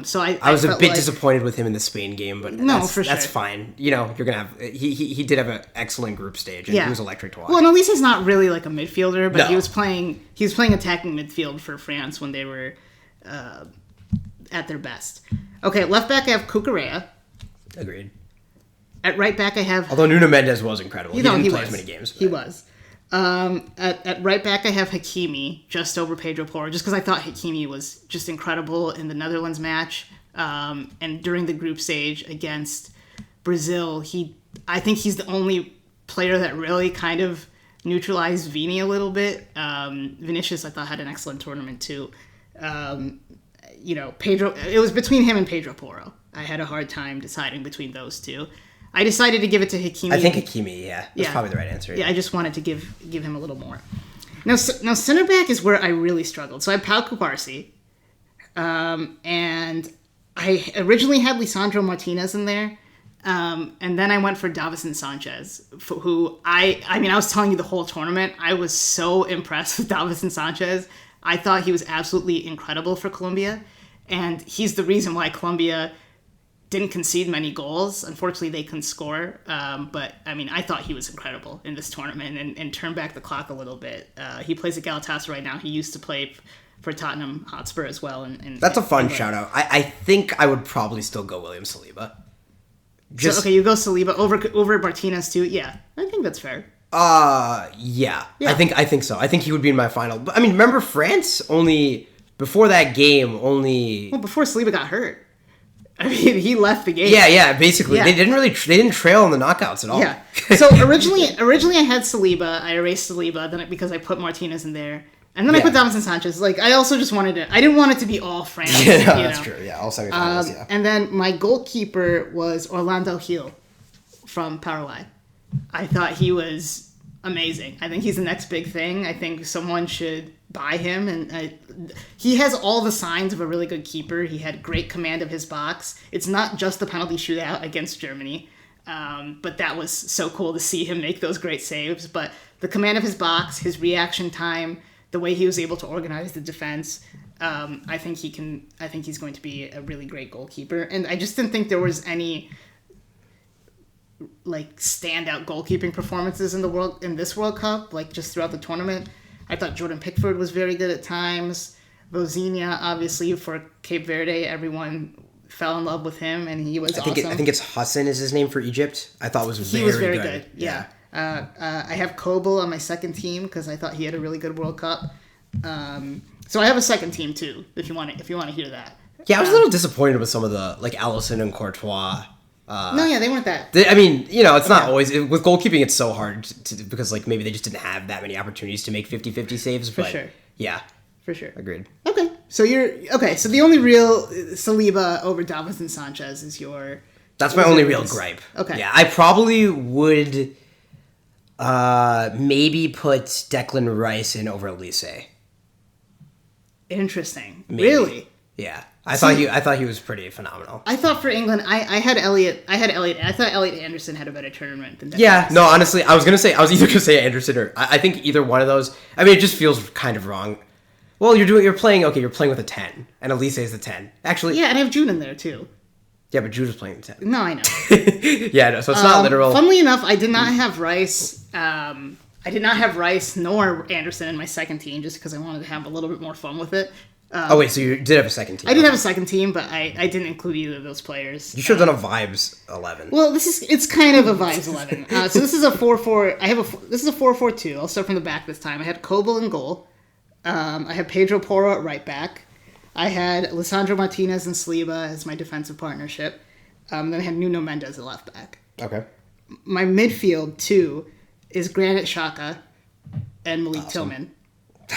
So I was a bit disappointed with him in the Spain game, but for sure. That's fine. You're gonna have. He did have an excellent group stage, and he was electric to watch. Well, and Elise's not really like a midfielder, but he was playing attacking midfield for France when they were at their best. Okay, left back I have Cucurella. Agreed. At right back, I have... Although Nuno Mendes was incredible. He didn't play as many games. But... He was. At right back, I have Hakimi, just over Pedro Porro, just because I thought Hakimi was just incredible in the Netherlands match. And during the group stage against Brazil, I think he's the only player that really kind of neutralized Vini a little bit. Vinicius, I thought, had an excellent tournament, too. Pedro... It was between him and Pedro Porro. I had a hard time deciding between those two. I decided to give it to Hakimi. I think Hakimi, that's probably the right answer. Yeah, I just wanted to give him a little more. Now center back is where I really struggled. So I have Pau Cubarsí, and I originally had Lisandro Martinez in there, and then I went for Davinson Sanchez, who I was telling you the whole tournament, I was so impressed with Davinson Sanchez. I thought he was absolutely incredible for Colombia, and he's the reason why Colombia didn't concede many goals. Unfortunately, they couldn't score. But, I thought he was incredible in this tournament and turned back the clock a little bit. He plays at Galatasaray right now. He used to play for Tottenham Hotspur as well. And that's a fun shout-out. I think I would probably still go William Saliba. You go Saliba over Martinez too? Yeah, I think that's fair. Yeah. I think so. I think he would be in my final. But, remember France before that game before Saliba got hurt. He left the game. Yeah, basically. Yeah. They didn't trail in the knockouts at all. Yeah. So originally I had Saliba. I erased Saliba because I put Martinez in there. And then I put Davinson Sanchez. I also just wanted I didn't want it to be all France. Yeah, that's true. Yeah, all semifinals, And then my goalkeeper was Orlando Gil from Paraguay. I thought he was amazing. I think he's the next big thing. I think someone should buy him, and he has all the signs of a really good keeper. He had great command of his box. It's not just the penalty shootout against Germany, but that was so cool to see him make those great saves. But the command of his box, his reaction time, the way he was able to organize the defense, I think he's going to be a really great goalkeeper. And I just didn't think there was any like standout goalkeeping performances in this World Cup, like just throughout the tournament. I thought Jordan Pickford was very good at times. Vozinha, obviously, for Cape Verde, everyone fell in love with him, and he was awesome. I think it's Hassan is his name for Egypt. I thought he was very good. Yeah. I have Kobel on my second team because I thought he had a really good World Cup. So I have a second team too. If you want to hear that. Yeah, I was a little disappointed with some of the like Allison and Courtois. They weren't that. It's not always with goalkeeping. It's so hard because like maybe they just didn't have that many opportunities to make 50-50 saves. For sure. Yeah. For sure. Agreed. Okay. So so the only real Saliba over Davinson Sanchez is your. That's my only real gripe. Okay. Yeah, I probably would maybe put Declan Rice in over Elise. Interesting. Maybe. Really? Yeah. I thought he was pretty phenomenal. I thought for England, I had Elliot. I thought Elliot Anderson had a better tournament than Declan Yeah. Rice. No, honestly, I was either gonna say Anderson or I think either one of those. I mean, it just feels kind of wrong. Well, you're playing with a 10, and Elise is the 10. Actually, yeah, and I have Jude in there too. Yeah, but Jude was playing the 10. No, I know. Yeah, no, so it's not literal. Funnily enough, I did not have Rice. I did not have Rice nor Anderson in my second team just because I wanted to have a little bit more fun with it. So you did have a second team. I did have a second team, but I didn't include either of those players. You should have done a Vibes 11. Well, it's kind of a Vibes 11. So this is a 4-4. This is a 4-4-2. I'll start from the back this time. I had Kobel in goal. I had Pedro Porro at right back. I had Lisandro Martinez and Saliba as my defensive partnership. Then I had Nuno Mendes at left back. Okay. My midfield, too, is Granit Xhaka and Malik Tillman.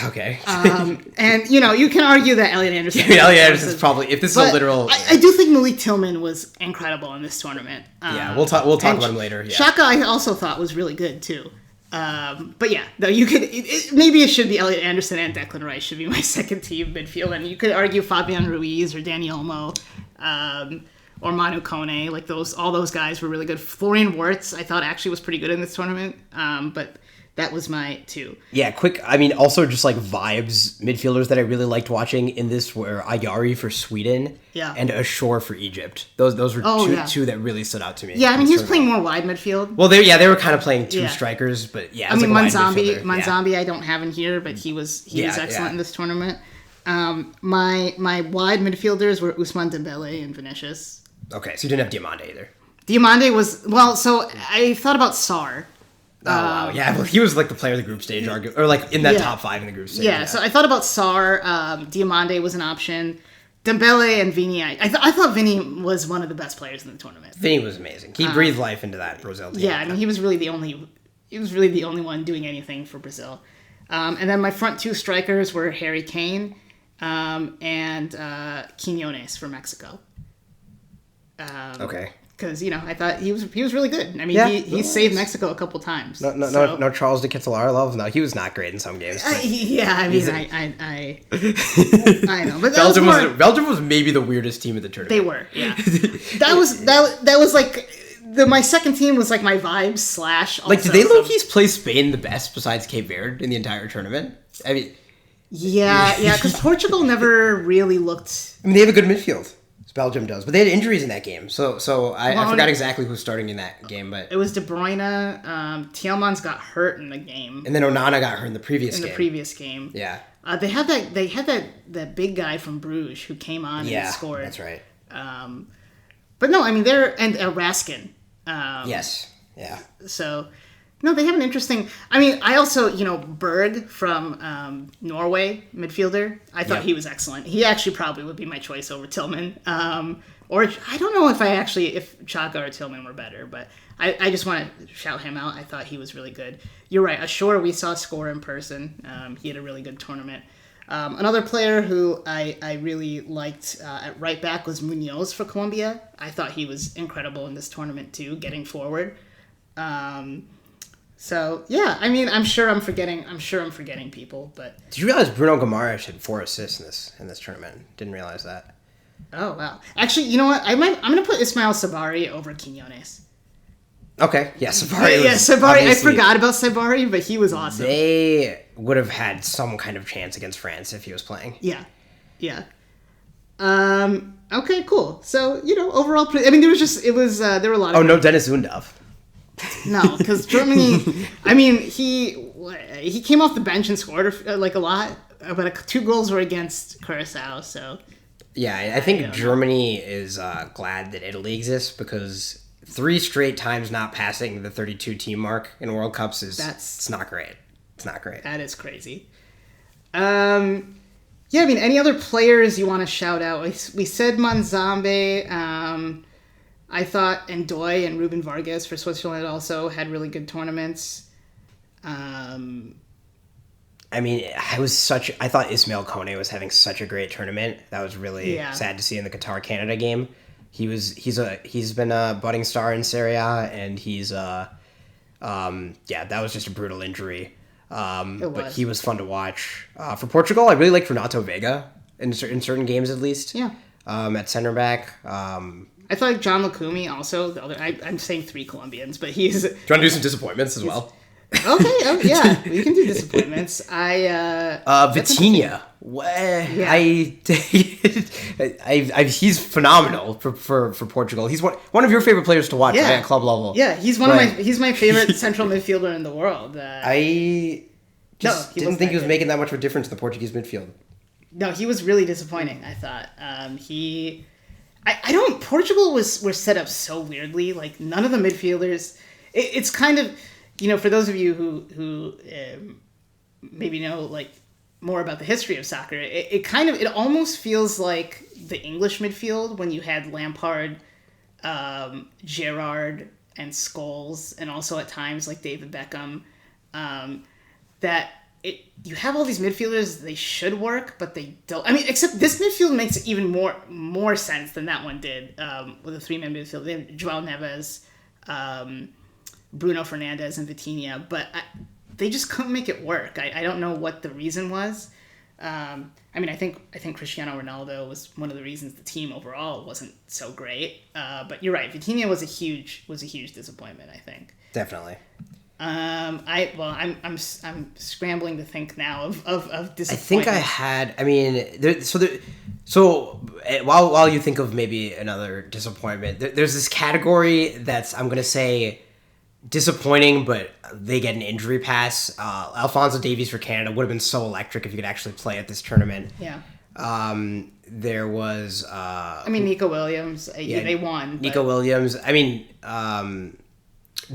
Okay. And, you can argue that Elliot Anderson... Elliot Anderson's probably... If this is a literal... I do think Malik Tillman was incredible in this tournament. Yeah, we'll talk about him later. Yeah. Xhaka I also thought was really good, too. But yeah, though you could maybe it should be Elliot Anderson and Declan Rice should be my second team midfield, and you could argue Fabian Ruiz or Dani Olmo, or Manu Kone, like all those guys were really good. Florian Wirtz I thought actually was pretty good in this tournament, but that was my two. Yeah, also just like vibes midfielders that I really liked watching in this were Ayari for Sweden and Ashore for Egypt. Those were two that really stood out to me. Yeah, I mean, he was playing more wide midfield. Well, they were kind of playing two strikers, but yeah. I mean, Manzambi I don't have in here, but he was excellent in this tournament. My wide midfielders were Ousmane Dembele and Vinicius. Okay, so you didn't have Diamande either. Diamande was, so I thought about Sarr. Oh, wow. Yeah, well, he was like the player of the group stage, or like in that top 5 in the group stage. Yeah, so I thought about Sarr. Diamande was an option. Dembele and Vini. I thought Vini was one of the best players in the tournament. Vini was amazing. He breathed life into that Brazil team. Yeah, I mean, he was really the only one doing anything for Brazil. And then my front two strikers were Harry Kane and Quiñones for Mexico. Okay. Because I thought he was really good. I mean, he saved Mexico a couple times. No Charles de Ketelaere. No, he was not great in some games. I know, but Belgium was maybe the weirdest team of the tournament. They were, yeah. that was like my second team was like my vibes / also, like, did they low-key play Spain the best besides Cape Verde in the entire tournament? I mean, yeah, because Portugal never really looked. I mean, they have a good midfield. Belgium does, but they had injuries in that game, so I forgot exactly who's starting in that game, but it was De Bruyne. Tielemans got hurt in the game, and then Onana got hurt in the previous game. Yeah, they had that big guy from Bruges who came on and scored. That's right. But no, I mean Raskin. Yes, yeah. So. No, they have an interesting... I mean, I also, Berg from Norway, midfielder, I thought he was excellent. He actually probably would be my choice over Tillman. Or I don't know if Xhaka or Tillman were better, but I just want to shout him out. I thought he was really good. You're right. Ashore, we saw score in person. He had a really good tournament. Another player who I really liked at right back was Munoz for Colombia. I thought he was incredible in this tournament, too, getting forward. So yeah, I mean, I'm sure I'm forgetting people, but did you realize Bruno Guimaraes had 4 assists in this tournament? Didn't realize that. Oh wow! Actually, you know what? I'm gonna put Ismail Sabari over Quiñones. Okay, yeah, Sabari. Sabari. I forgot about Sabari, but he was awesome. They would have had some kind of chance against France if he was playing. Yeah. Okay, cool. So overall, I mean, there were a lot of. Oh no, Dennis Undav. No, because Germany. I mean, he came off the bench and scored like a lot, but 2 goals were against Curacao. So yeah, I think Germany is glad that Italy exists because 3 straight times not passing the 32 team mark in World Cups it's not great. It's not great. That is crazy. Yeah, I mean, any other players you want to shout out? We said Manzambe. I thought Ndoye and Ruben Vargas for Switzerland also had really good tournaments. I mean, I thought Ismail Kone was having such a great tournament. That was really sad to see in the Qatar-Canada game. He's been a budding star in Serie A, and that was just a brutal injury. But he was fun to watch. For Portugal, I really liked Renato Vega in certain games at least. Yeah. At center back. I thought like John Lukumi also. I'm saying 3 Colombians, but he's. Do you want to do some disappointments as well? Okay. Yeah, we can do disappointments. Vitinha. He's phenomenal for Portugal. He's one of your favorite players to watch at club level. Yeah, he's my favorite central midfielder in the world. I didn't think he was making that much of a difference in the Portuguese midfield. No, he was really disappointing, I thought. Portugal were set up so weirdly. Like, none of the midfielders... It's kind of... for those of you who maybe know, like, more about the history of soccer, it almost feels like the English midfield when you had Lampard, Gerrard, and Scholes, and also at times, like, David Beckham, you have all these midfielders, they should work, but they don't. I mean, except this midfield makes even more sense than that one did with a 3-man midfield. They have Joao Neves, Bruno Fernandes, and Vitinha, but they just couldn't make it work. I don't know what the reason was. I mean, I think Cristiano Ronaldo was one of the reasons the team overall wasn't so great. But you're right, Vitinha was a huge disappointment, I think. Definitely. I'm scrambling to think now of disappointment. I think I had. I mean, so while you think of maybe another disappointment, there's this category that's, I'm gonna say, disappointing, but they get an injury pass. Alphonso Davies for Canada would have been so electric if he could actually play at this tournament. Yeah. There was. Nico Williams. They won. Nico Williams. I mean.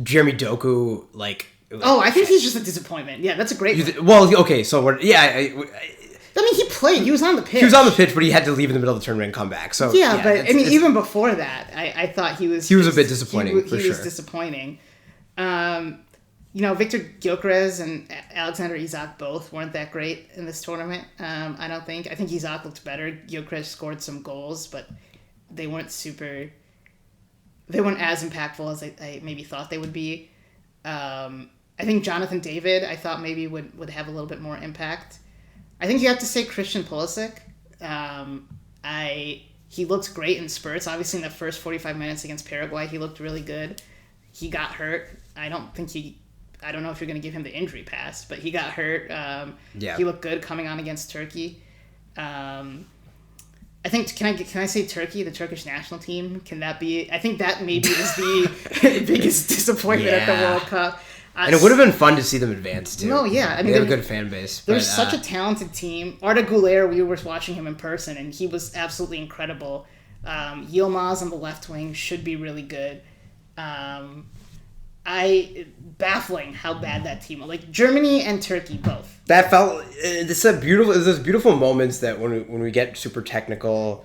Jeremy Doku, like... I think he's just a disappointment. Yeah, that's a great okay, so... I mean, he played. He was on the pitch. He was on the pitch, but he had to leave in the middle of the tournament and come back. So yeah, but even before that, I thought he was... He was a bit disappointing, He was disappointing. Victor Gyökeres and Alexander Isak both weren't that great in this tournament, I don't think. I think Isak looked better. Gyökeres scored some goals, but they weren't as impactful as I maybe thought they would be. I think Jonathan David, I thought maybe would have a little bit more impact. I think you have to say Christian Pulisic. He looked great in spurts. Obviously, in the first 45 minutes against Paraguay, he looked really good. He got hurt. I don't know if you're going to give him the injury pass, but he got hurt. He looked good coming on against Turkey. I think, can I say Turkey, the Turkish national team? Can that be? I think that maybe is the biggest disappointment at the World Cup. And it would have been fun to see them advance too. No, yeah, I mean, they have a good fan base. They're such a talented team. Arda Güler, we were watching him in person, and he was absolutely incredible. Yilmaz on the left wing should be really good. Baffling how bad that team was. Like Germany and Turkey both. That felt it's those beautiful moments that when we get super technical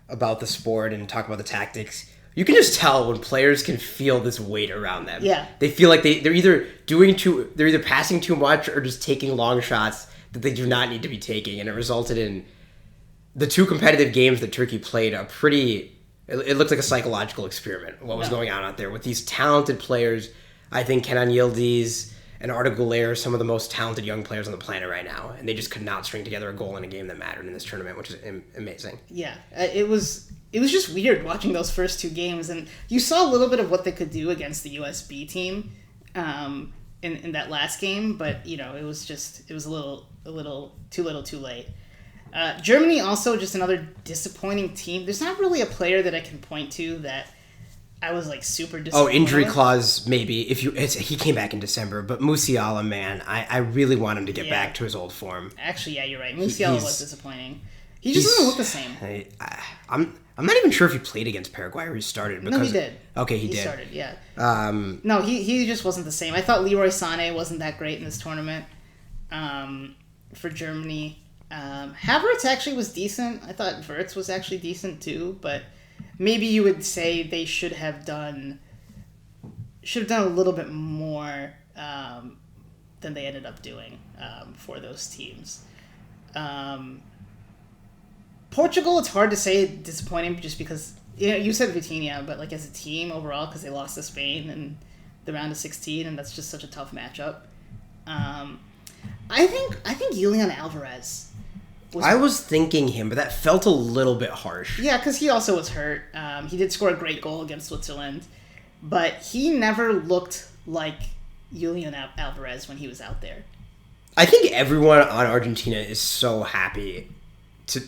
about the sport and talk about the tactics, you can just tell when players can feel this weight around them. Yeah. They feel like they're either passing too much or just taking long shots that they do not need to be taking, and it resulted in the 2 competitive games that Turkey played it looked like a psychological experiment, what was going on out there with these talented players. I think Kenan Yildiz and Arda Güler are some of the most talented young players on the planet right now, and they just could not string together a goal in a game that mattered in this tournament, which is amazing. Yeah, it was just weird watching those first 2 games, and you saw a little bit of what they could do against the USB team in that last game, but it was a little too late. Germany also just another disappointing team. There's not really a player that I can point to that I was like super disappointed. Injury clause maybe. He came back in December, but Musiala, man, I really want him to get back to his old form. Actually, yeah, you're right. Musiala was disappointing. He just doesn't look the same. I'm not even sure if he played against Paraguay or he started. No, he did. Okay, he did. He started, yeah. No, he just wasn't the same. I thought Leroy Sané wasn't that great in this tournament for Germany. Havertz actually was decent. I thought Wirtz was actually decent too, but maybe you would say they should have done a little bit more than they ended up doing for those teams. Portugal, it's hard to say disappointing just because you said Vitinha, but like as a team overall, because they lost to Spain in the round of 16, and that's just such a tough matchup. I think Julian Alvarez. I was thinking him, but that felt a little bit harsh. Yeah, because he also was hurt. He did score a great goal against Switzerland, but he never looked like Julian Alvarez when he was out there. I think everyone on Argentina is so happy to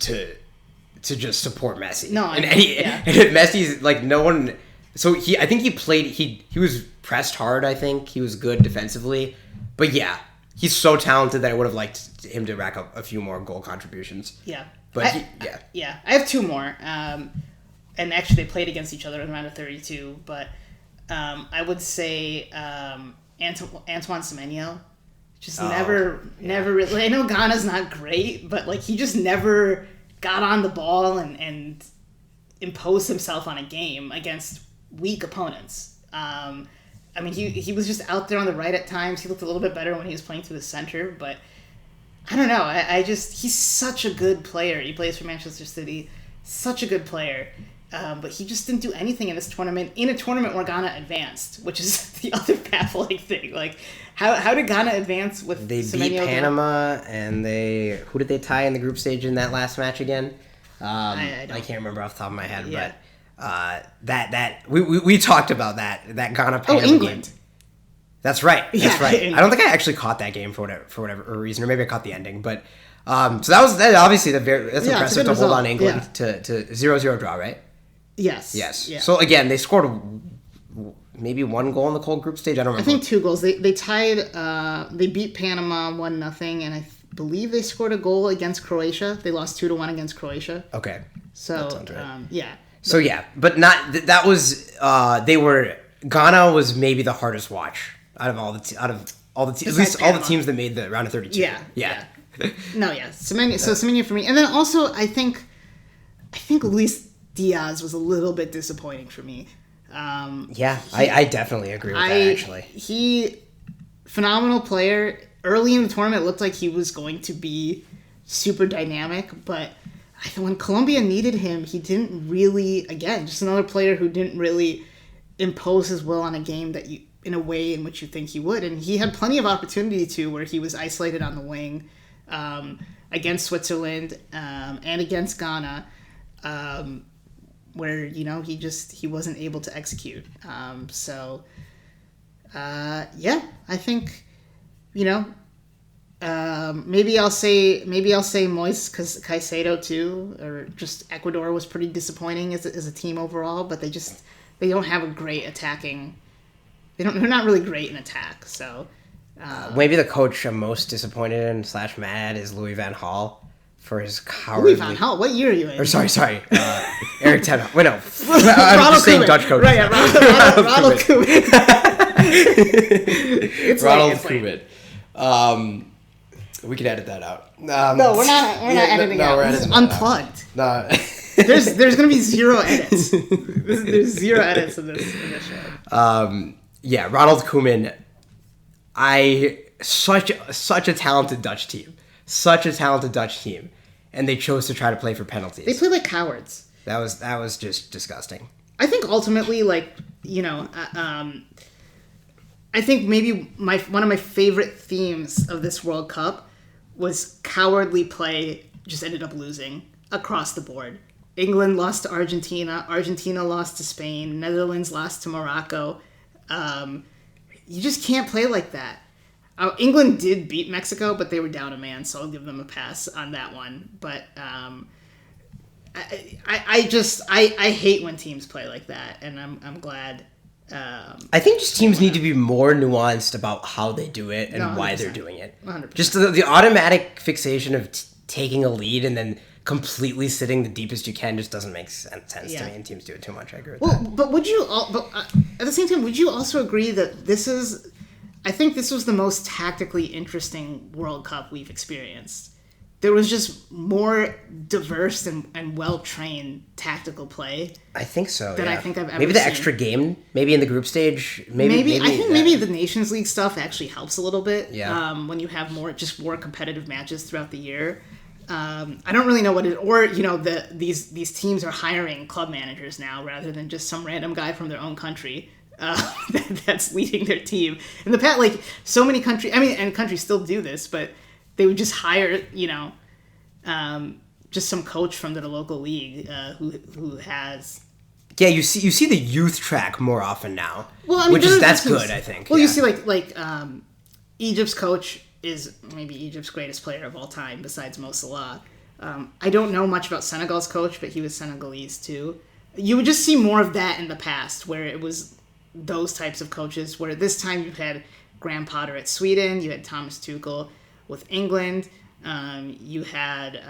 just support Messi. No, and Messi's like no one. So I think he played. He was pressed hard. I think he was good defensively, but yeah, he's so talented that I would have liked him to rack up a few more goal contributions. Yeah, but I have two more. And actually, they played against each other in the round of 32. But I would say Antoine Semenyo just never really. I know Ghana's not great, but like he just never got on the ball and imposed himself on a game against weak opponents. I mean, he was just out there on the right at times. He looked a little bit better when he was playing through the center, but I don't know. He's such a good player. He plays for Manchester City. Such a good player. But he just didn't do anything in this tournament, in a tournament where Ghana advanced, which is the other baffling thing. Like, how did Ghana advance with They Semenyo beat Panama, and who did they tie in the group stage in that last match again? I can't remember off the top of my head, but we talked about that Ghana Panama game. That's right. That's right. I don't think I actually caught that game for whatever reason, or maybe I caught the ending. But so that obviously that's impressive to hold on England to 0-0 draw, right? Yes. Yeah. So again, they scored maybe one goal in the cold group stage. I don't remember. I think 2 goals. They tied. They beat Panama 1-0, and I believe they scored a goal against Croatia. They lost 2-1 against Croatia. Okay. So that sounds right. yeah. So yeah, but not that was Ghana was maybe the hardest watch out of all the at least all the teams that made the round of 32. Yeah. No, yeah. Semenyo for me, and then also I think Luis Diaz was a little bit disappointing for me. I definitely agree with that, actually. He, phenomenal player. Early in the tournament, it looked like he was going to be super dynamic, but when Colombia needed him, he didn't really, again, just another player who didn't really impose his will on a game in a way in which you think he would. And he had plenty of opportunity to, where he was isolated on the wing against Switzerland and against Ghana. Where he wasn't able to execute. I think maybe I'll say Moise Caicedo too, or just Ecuador was pretty disappointing as a team overall, but they don't have a great attacking. They're not really great in attack. So maybe the coach I'm most disappointed in / mad is Louis van Gaal. For his cowardly... Louis van Gaal? What year are you in? Or sorry. Eric Ten Hag. Wait, no. I'm just saying Dutch coach. Right, yeah. Ronald Koeman. Ronald Koeman. We could edit that out. No, we're not editing out. This is unplugged. No. There's going to be 0 edits. There's 0 edits in this show. Ronald Koeman. Such a talented Dutch team. And they chose to try to play for penalties. They play like cowards. That was just disgusting. I think ultimately, I think maybe one of my favorite themes of this World Cup was cowardly play just ended up losing across the board. England lost to Argentina. Argentina lost to Spain. Netherlands lost to Morocco. You just can't play like that. England did beat Mexico, but they were down a man, so I'll give them a pass on that one. But I hate when teams play like that, and I'm glad. I think just teams need to be more nuanced about how they do it and why they're doing it. 100%. Just the automatic fixation of taking a lead and then completely sitting the deepest you can just doesn't make sense to me, and teams do it too much. I agree with that. But would you? But at the same time, would you also agree that this is? I think this was the most tactically interesting World Cup we've experienced. There was just more diverse and well-trained tactical play. I think so. Than I think I've ever maybe the seen. extra game, maybe in the group stage. Maybe I think maybe the Nations League stuff actually helps a little bit. Yeah. When you have more competitive matches throughout the year. I don't really know what it, or these teams are hiring club managers now rather than just some random guy from their own country that's leading their team. In the past, like so many countries, and countries still do this, but they would just hire, just some coach from their local league who has. Yeah, you see the youth track more often now. Well, that's good, I think. Well, you see like Egypt's coach is maybe Egypt's greatest player of all time besides Mo Salah. I don't know much about Senegal's coach, but he was Senegalese too. You would just see more of that in the past, where it was those types of coaches. Where this time you had Graham Potter at Sweden, you had Thomas Tuchel with England. You had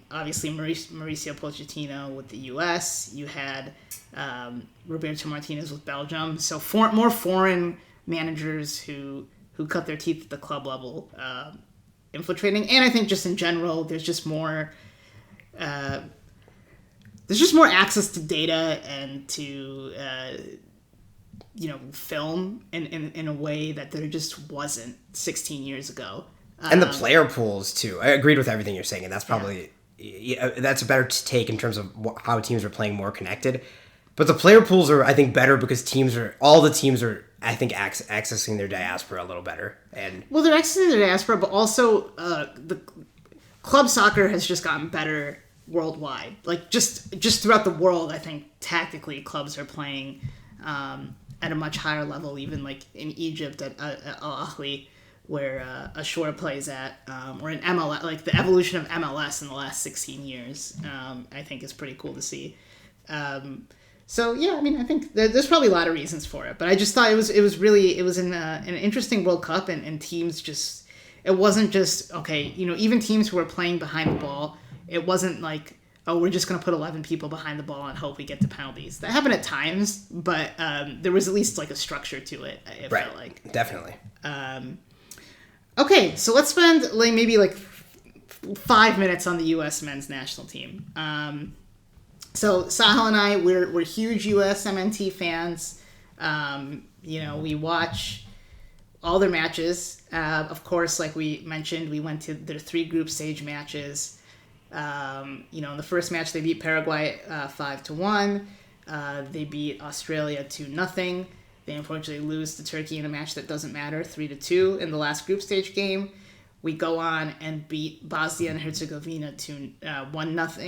obviously Mauricio Pochettino with the U.S. You had Roberto Martinez with Belgium. So more foreign managers who cut their teeth at the club level infiltrating. And I think just in general, there's just more access to data and to film in a way that there just wasn't 16 years ago. And the player pools too. I agreed with everything you're saying, and that's probably that's a better take in terms of how teams are playing more connected. But the player pools are, I think, better because all the teams are, I think, accessing their diaspora a little better. And they're accessing their diaspora, but also the club soccer has just gotten better worldwide. Like just throughout the world, I think tactically clubs are playing at a much higher level. Even like in Egypt at Al Ahly, where Ashore plays at, or in MLS, like the evolution of MLS in the last 16 years, I think is pretty cool to see. So yeah, I think there's probably a lot of reasons for it, but I just thought it was an interesting World Cup, and teams just, it wasn't just okay, even teams who were playing behind the ball, it wasn't like, oh, we're just going to put 11 people behind the ball and hope we get to penalties. That happened at times, but there was at least like a structure to it. It felt like definitely. Okay, so let's spend maybe 5 minutes on the U.S. men's national team. So Sahil and I, we're huge USMNT fans. We watch all their matches. Of course, like we mentioned, we went to their 3 group stage matches. In the first match they beat Paraguay 5-1. They beat Australia 2-0. They unfortunately lose to Turkey in a match that doesn't matter, 3-2 in the last group stage game. We go on and beat Bosnia and Herzegovina 2-0,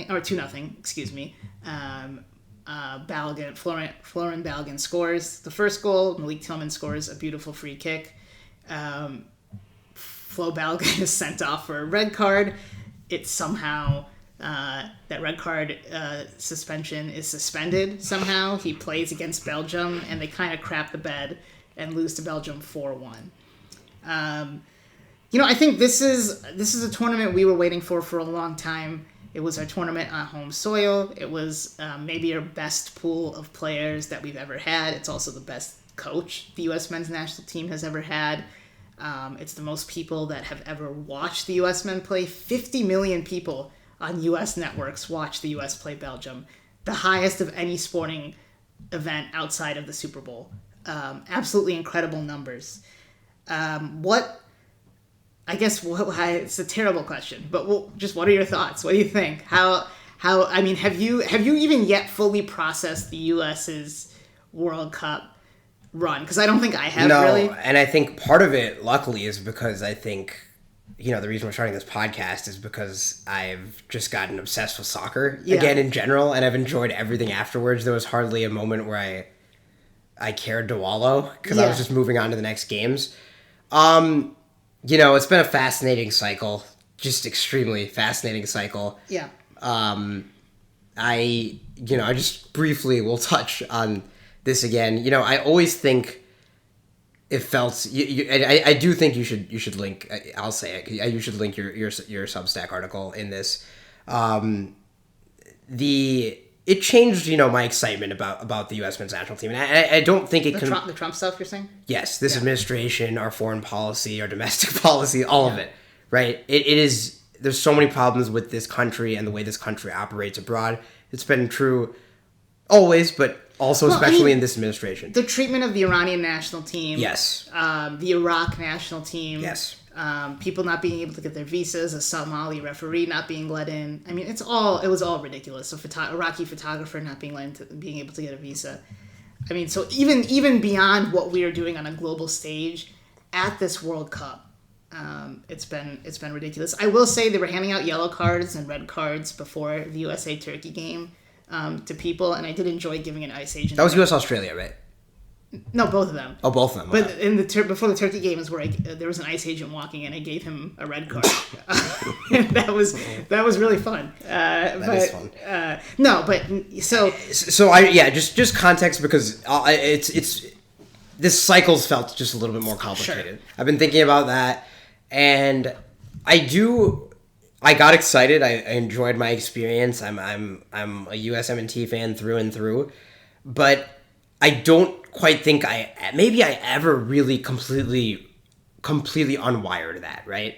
or 2-0, excuse me. Florin Balogun scores the first goal. Malik Tillman scores a beautiful free kick. Flo Balogun is sent off for a red card. It's somehow that red card suspension is suspended somehow. He plays against Belgium, and they kind of crap the bed and lose to Belgium 4-1. I think this is a tournament we were waiting for a long time. It was our tournament on home soil. It was maybe our best pool of players that we've ever had. It's also the best coach the U.S. men's national team has ever had. It's the most people that have ever watched the U.S. men play. 50 million people on U.S. networks watch the U.S. play Belgium. The highest of any sporting event outside of the Super Bowl. Absolutely incredible numbers. It's a terrible question, but what are your thoughts? What do you think? Have you even yet fully processed the U.S.'s World Cup run? Because I don't think I have really. And I think part of it, luckily, is because I think, the reason we're starting this podcast is because I've just gotten obsessed with soccer again in general, and I've enjoyed everything afterwards. There was hardly a moment where I cared to wallow because I was just moving on to the next games. It's been a fascinating cycle, just extremely fascinating cycle. Yeah. I just briefly will touch on this again. I always think it felt. I do think you should link. I'll say it. You should link your Substack article in this. It changed, my excitement about the U.S. men's national team, and I don't think it can. The Trump stuff you're saying? Yes, this administration, our foreign policy, our domestic policy, all of it, right? It is. There's so many problems with this country and the way this country operates abroad. It's been true always, but also especially in this administration. The treatment of the Iranian national team. Yes. The Iraq national team. Yes. People not being able to get their visas, a Somali referee not being let in. I mean, it was all ridiculous. Iraqi photographer not being being able to get a visa. I mean, so even beyond what we are doing on a global stage at this World Cup, it's been ridiculous. I will say they were handing out yellow cards and red cards before the USA Turkey game to people, and I did enjoy giving an ice agent. That was US Australia, right? No, both of them. Oh, both of them. But in before the Turkey game is where there was an ice agent walking, and I gave him a red card. that was really fun. That is fun. Just context, because it's this cycle's felt just a little bit more complicated. Sure. I've been thinking about that, and I got excited. I enjoyed my experience. I'm a USMNT fan through and through, but I don't quite think I ever really completely unwired that, right?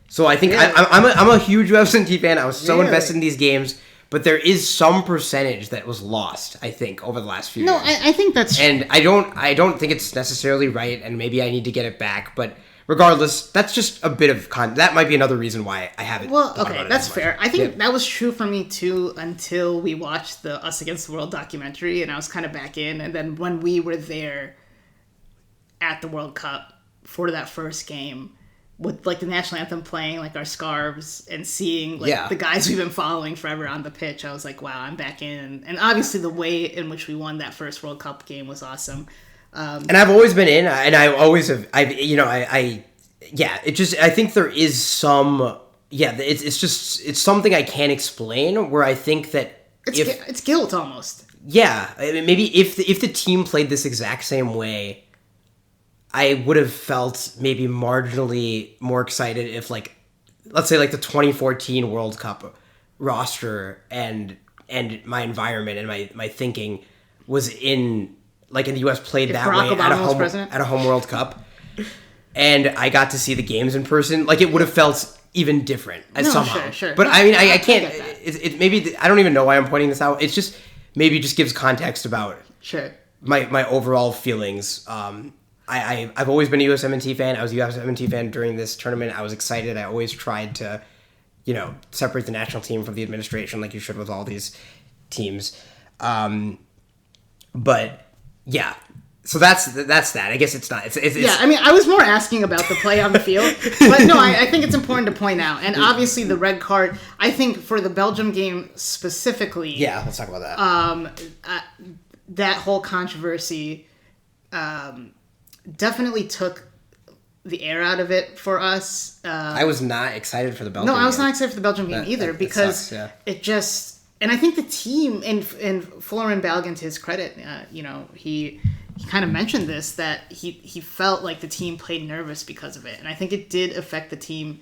So I think really? I'm a huge USMNT fan. I was so invested in these games, but there is some percentage that was lost, I think, over the last few years. No, I think that's... And I don't think it's necessarily right, and maybe I need to get it back, but regardless, that's just a bit of that might be another reason why I haven't. Well, okay, that's fair. I think that was true for me too until we watched the Us Against the World documentary, and I was kind of back in. And then when we were there at the World Cup for that first game, with like the national anthem playing, like our scarves, and seeing like the guys we've been following forever on the pitch, I was like, wow, I'm back in. And obviously the way in which we won that first World Cup game was awesome. And I've always been in, and I always have. I think there is some. Yeah, it's something I can't explain. Where I think that it's guilt almost. Yeah, maybe if the team played this exact same way, I would have felt maybe marginally more excited if, like, let's say, like the 2014 World Cup roster and my environment and my thinking was in. Like in the U.S. played if that Barack way at a home World Cup, and I got to see the games in person. Like, it would have felt even different somehow. Sure. But I mean, I can't. It maybe I don't even know why I'm pointing this out. It's just maybe just gives context about my overall feelings. I've always been a USMNT fan. I was a USMNT fan during this tournament. I was excited. I always tried to, separate the national team from the administration, like you should with all these teams. But yeah, so that's that. I guess it's not. It's yeah, I mean, I was more asking about the play on the field, but no, I think it's important to point out, and obviously the red card. I think for the Belgium game specifically. Yeah, let's talk about that. That whole controversy definitely took the air out of it for us. I was not excited for the Belgium game. No, I was not excited for the Belgium game either, because it just. And I think the team, and Florian Balgen, to his credit, he kind of mentioned this, that he felt like the team played nervous because of it. And I think it did affect the team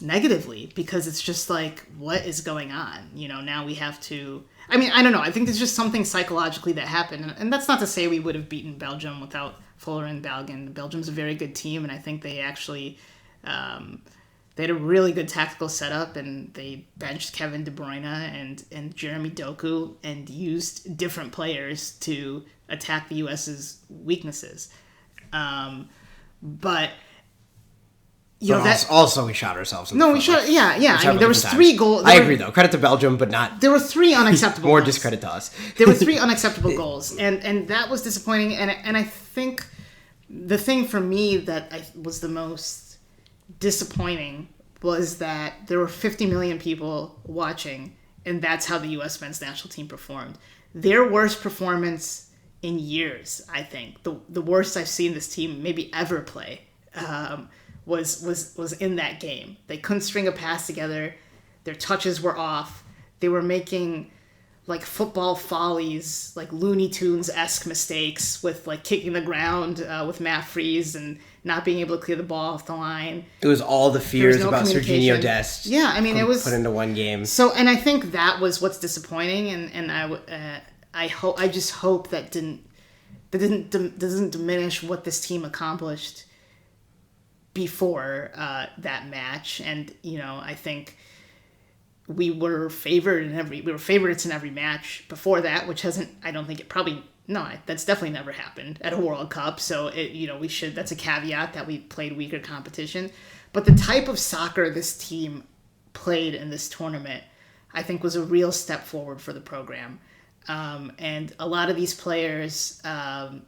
negatively, because it's just like, what is going on? Now we have to... I mean, I don't know. I think there's just something psychologically that happened. And that's not to say we would have beaten Belgium without Florian Balgen. Belgium's a very good team, and I think they actually... They had a really good tactical setup, and they benched Kevin De Bruyne and Jeremy Doku and used different players to attack the U.S.'s weaknesses. But also we shot ourselves in the front. I mean, there was 3 goals. I agree, though. Credit to Belgium, but not... There were 3 unacceptable more goals. Discredit to us. There were 3 unacceptable goals, and that was disappointing. And I think the thing for me that was the most disappointing was that there were 50 million people watching, and that's how the U.S. men's national team performed. Their worst performance in years, I think, the worst I've seen this team maybe ever play, was in that game. They couldn't string a pass together. Their touches were off. They were making like football follies, like Looney Tunes-esque mistakes with like kicking the ground with Matt Freese and not being able to clear the ball off the line. It was all the fears about Serginho Dest. Yeah, I mean, it was put into one game. So, and I think that was what's disappointing, and I just hope that doesn't diminish what this team accomplished before that match. And I think we were favorites in every match before that, which hasn't. I don't think it probably. No, that's definitely never happened at a World Cup. So we should. That's a caveat that we played weaker competition. But the type of soccer this team played in this tournament, I think, was a real step forward for the program. And a lot of these players, I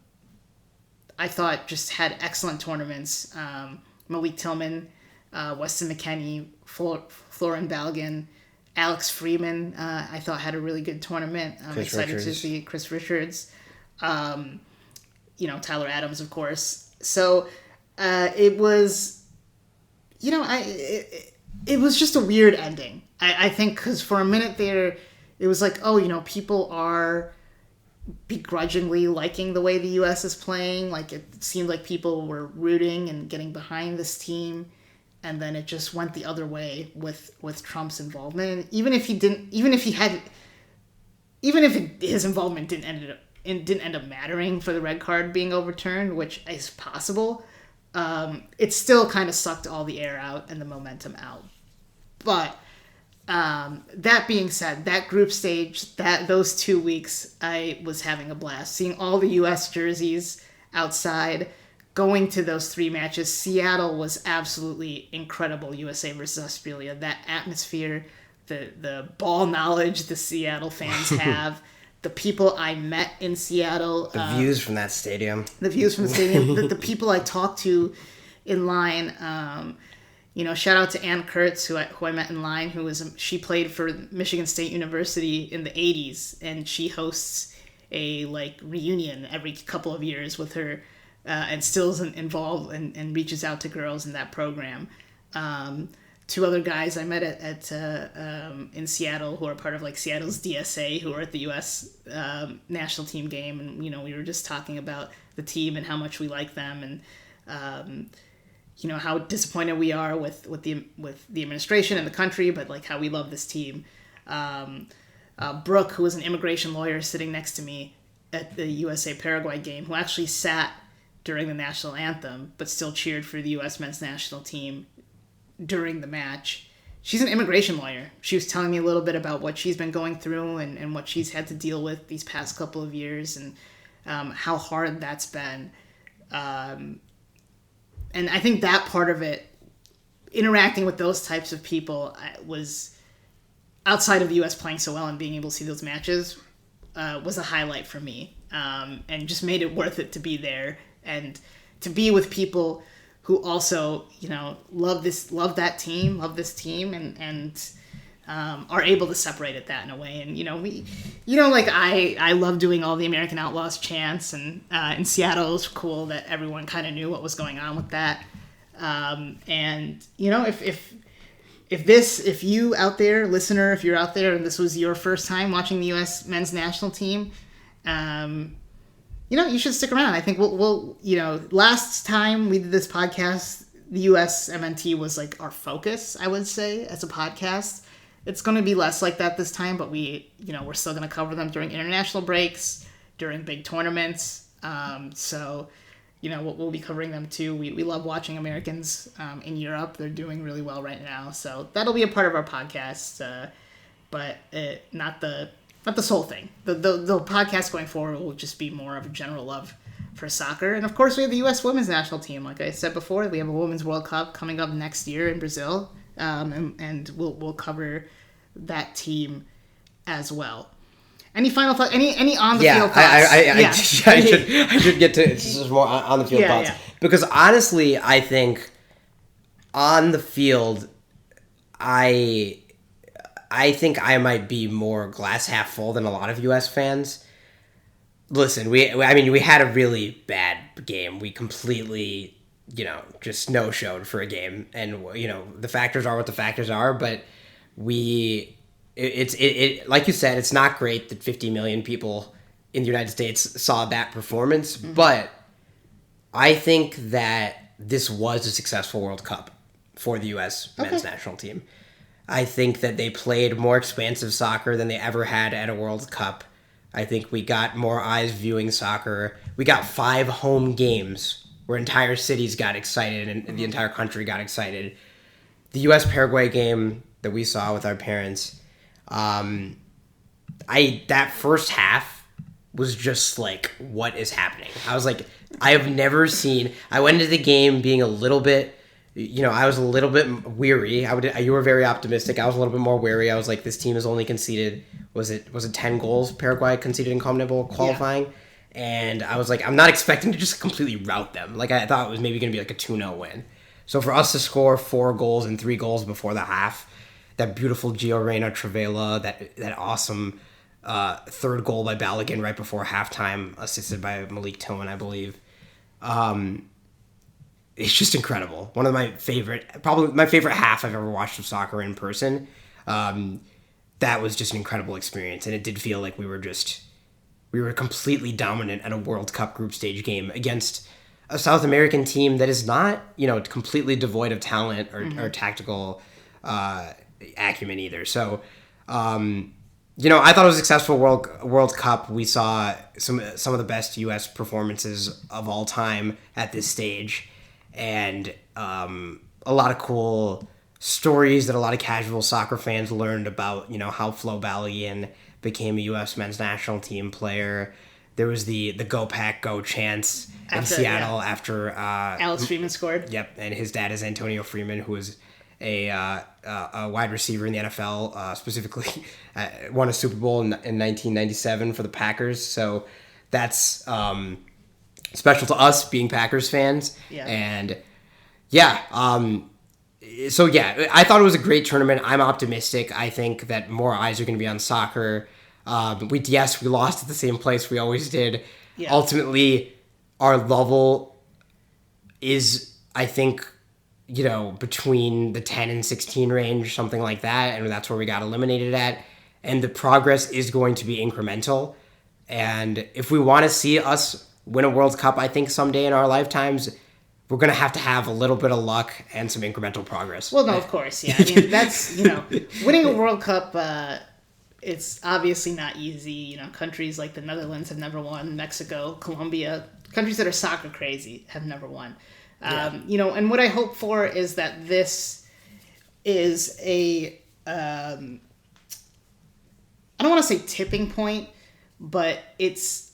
thought, just had excellent tournaments. Malik Tillman, Weston McKennie, Florin Balgan, Alex Freeman, I thought had a really good tournament. I'm excited to see Chris Richards. Tyler Adams, of course. So it was, it was just a weird ending. I think because for a minute there, it was like, people are begrudgingly liking the way the U.S. is playing. Like, it seemed like people were rooting and getting behind this team. And then it just went the other way with Trump's involvement. And even if his involvement didn't end up mattering for the red card being overturned, which is possible, it still kind of sucked all the air out and the momentum out. But that being said, that group stage, those 2 weeks, I was having a blast. Seeing all the U.S. jerseys outside, going to those 3 matches. Seattle was absolutely incredible, USA versus Australia. That atmosphere, the ball knowledge the Seattle fans have, the people I met in Seattle. The views from that stadium. The people I talked to in line. Shout out to Ann Kurtz, who I met in line, she played for Michigan State University in the 80s, and she hosts a reunion every couple of years with her, and still is involved and reaches out to girls in that program. 2 other guys I met in Seattle who are part of Seattle's DSA, who are at the U.S. National team game, and we were just talking about the team and how much we like them, and how disappointed we are with the administration and the country, but how we love this team. Brooke, who was an immigration lawyer sitting next to me at the USA Paraguay game, who actually sat during the national anthem, but still cheered for the U.S. men's national team during the match. She's an immigration lawyer. She was telling me a little bit about what she's been going through and what she's had to deal with these past couple of years, and how hard that's been. And I think that part of it, interacting with those types of people, was, outside of the U.S. playing so well and being able to see those matches, was a highlight for me, and just made it worth it to be there and to be with people who also, love this team, and are able to separate it that in a way. And, I love doing all the American Outlaws chants, and in Seattle it was cool that everyone kind of knew what was going on with that. And, if you out there, listener, if you're out there and this was your first time watching the U.S. men's national team, you should stick around. I think we'll last time we did this podcast, the U.S. MNT was our focus, I would say, as a podcast. It's going to be less like that this time, but we're still going to cover them during international breaks, during big tournaments. So, we'll be covering them too. We love watching Americans in Europe. They're doing really well right now. So that'll be a part of our podcast, but not the sole thing. The podcast going forward will just be more of a general love for soccer. And of course, we have the U.S. women's national team. Like I said before, we have a Women's World Cup coming up next year in Brazil, and we'll cover that team as well. Any final thoughts? Any on the field thoughts? I should get to some more on the field thoughts. Yeah. Because honestly, I think on the field, I think I might be more glass half full than a lot of U.S. fans. Listen, we had a really bad game. We completely, just no-showed for a game. And, the factors are what the factors are. But we It like you said, it's not great that 50 million people in the United States saw that performance, but I think that this was a successful World Cup for the U.S. men's national team. I think that they played more expansive soccer than they ever had at a World Cup. I think we got more eyes viewing soccer. We got 5 home games where entire cities got excited and the entire country got excited. The U.S.-Paraguay game that we saw with our parents, that first half was just like, what is happening? I was like, I have never seen... I went into the game being a little bit... I was a little bit weary. You were very optimistic. I was a little bit more wary. I was like, this team has only conceded, was it 10 goals Paraguay conceded in CONMEBOL qualifying? Yeah. And I was like, I'm not expecting to just completely rout them. Like, I thought it was maybe going to be like a 2-0 win. So for us to score 4 goals and 3 goals before the half, that beautiful Gio Reyna Travella, that awesome third goal by Balogun right before halftime, assisted by Malik Tillman, I believe. It's just incredible. One of probably my favorite half I've ever watched of soccer in person. That was just an incredible experience, and it did feel like we were completely dominant at a World Cup group stage game against a South American team that is not, completely devoid of talent or tactical acumen either. So, I thought it was a successful World Cup. We saw some of the best U.S. performances of all time at this stage. And a lot of cool stories that a lot of casual soccer fans learned about, how Flo Balogun became a U.S. men's national team player. There was the Go Pack Go chants in Seattle after... Alex Freeman scored. Yep, and his dad is Antonio Freeman, who was a wide receiver in the NFL, specifically won a Super Bowl in 1997 for the Packers. So that's... special to us being Packers fans. Yeah. And I thought it was a great tournament. I'm optimistic. I think that more eyes are going to be on soccer. We lost at the same place we always did. Yeah. Ultimately, our level is, I think, between the 10 and 16 range, something like that. And that's where we got eliminated at. And the progress is going to be incremental. And if we want to see us win a World Cup, I think someday in our lifetimes, we're going to have a little bit of luck and some incremental progress. Well, no, of course, yeah. I mean, that's, winning a World Cup, it's obviously not easy. Countries like the Netherlands have never won, Mexico, Colombia, countries that are soccer crazy have never won. And what I hope for is that this is I don't want to say tipping point, but it's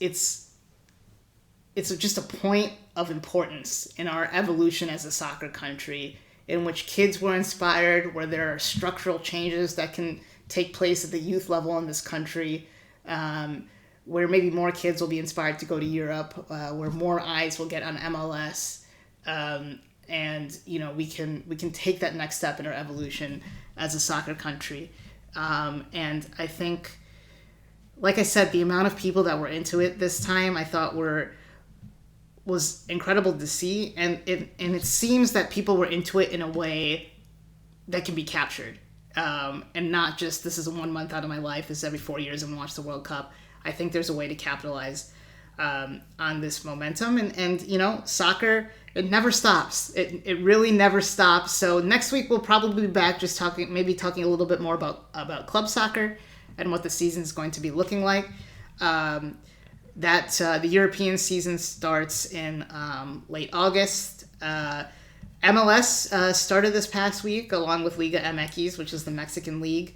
just a point of importance in our evolution as a soccer country, in which kids were inspired, where there are structural changes that can take place at the youth level in this country, where maybe more kids will be inspired to go to Europe, where more eyes will get on MLS, and we can take that next step in our evolution as a soccer country. And I think, like I said, the amount of people that were into it this time, I thought was incredible to see, and it seems that people were into it in a way that can be captured, and not just, this is 1 month out of my life, this is every 4 years I'm going to watch the World Cup. I think there's a way to capitalize on this momentum, and soccer, it never stops. It really never stops. So next week we'll probably be back just talking a little bit more about club soccer and what the season is going to be looking like. The European season starts in late August. MLS started this past week along with Liga MX, which is the Mexican league.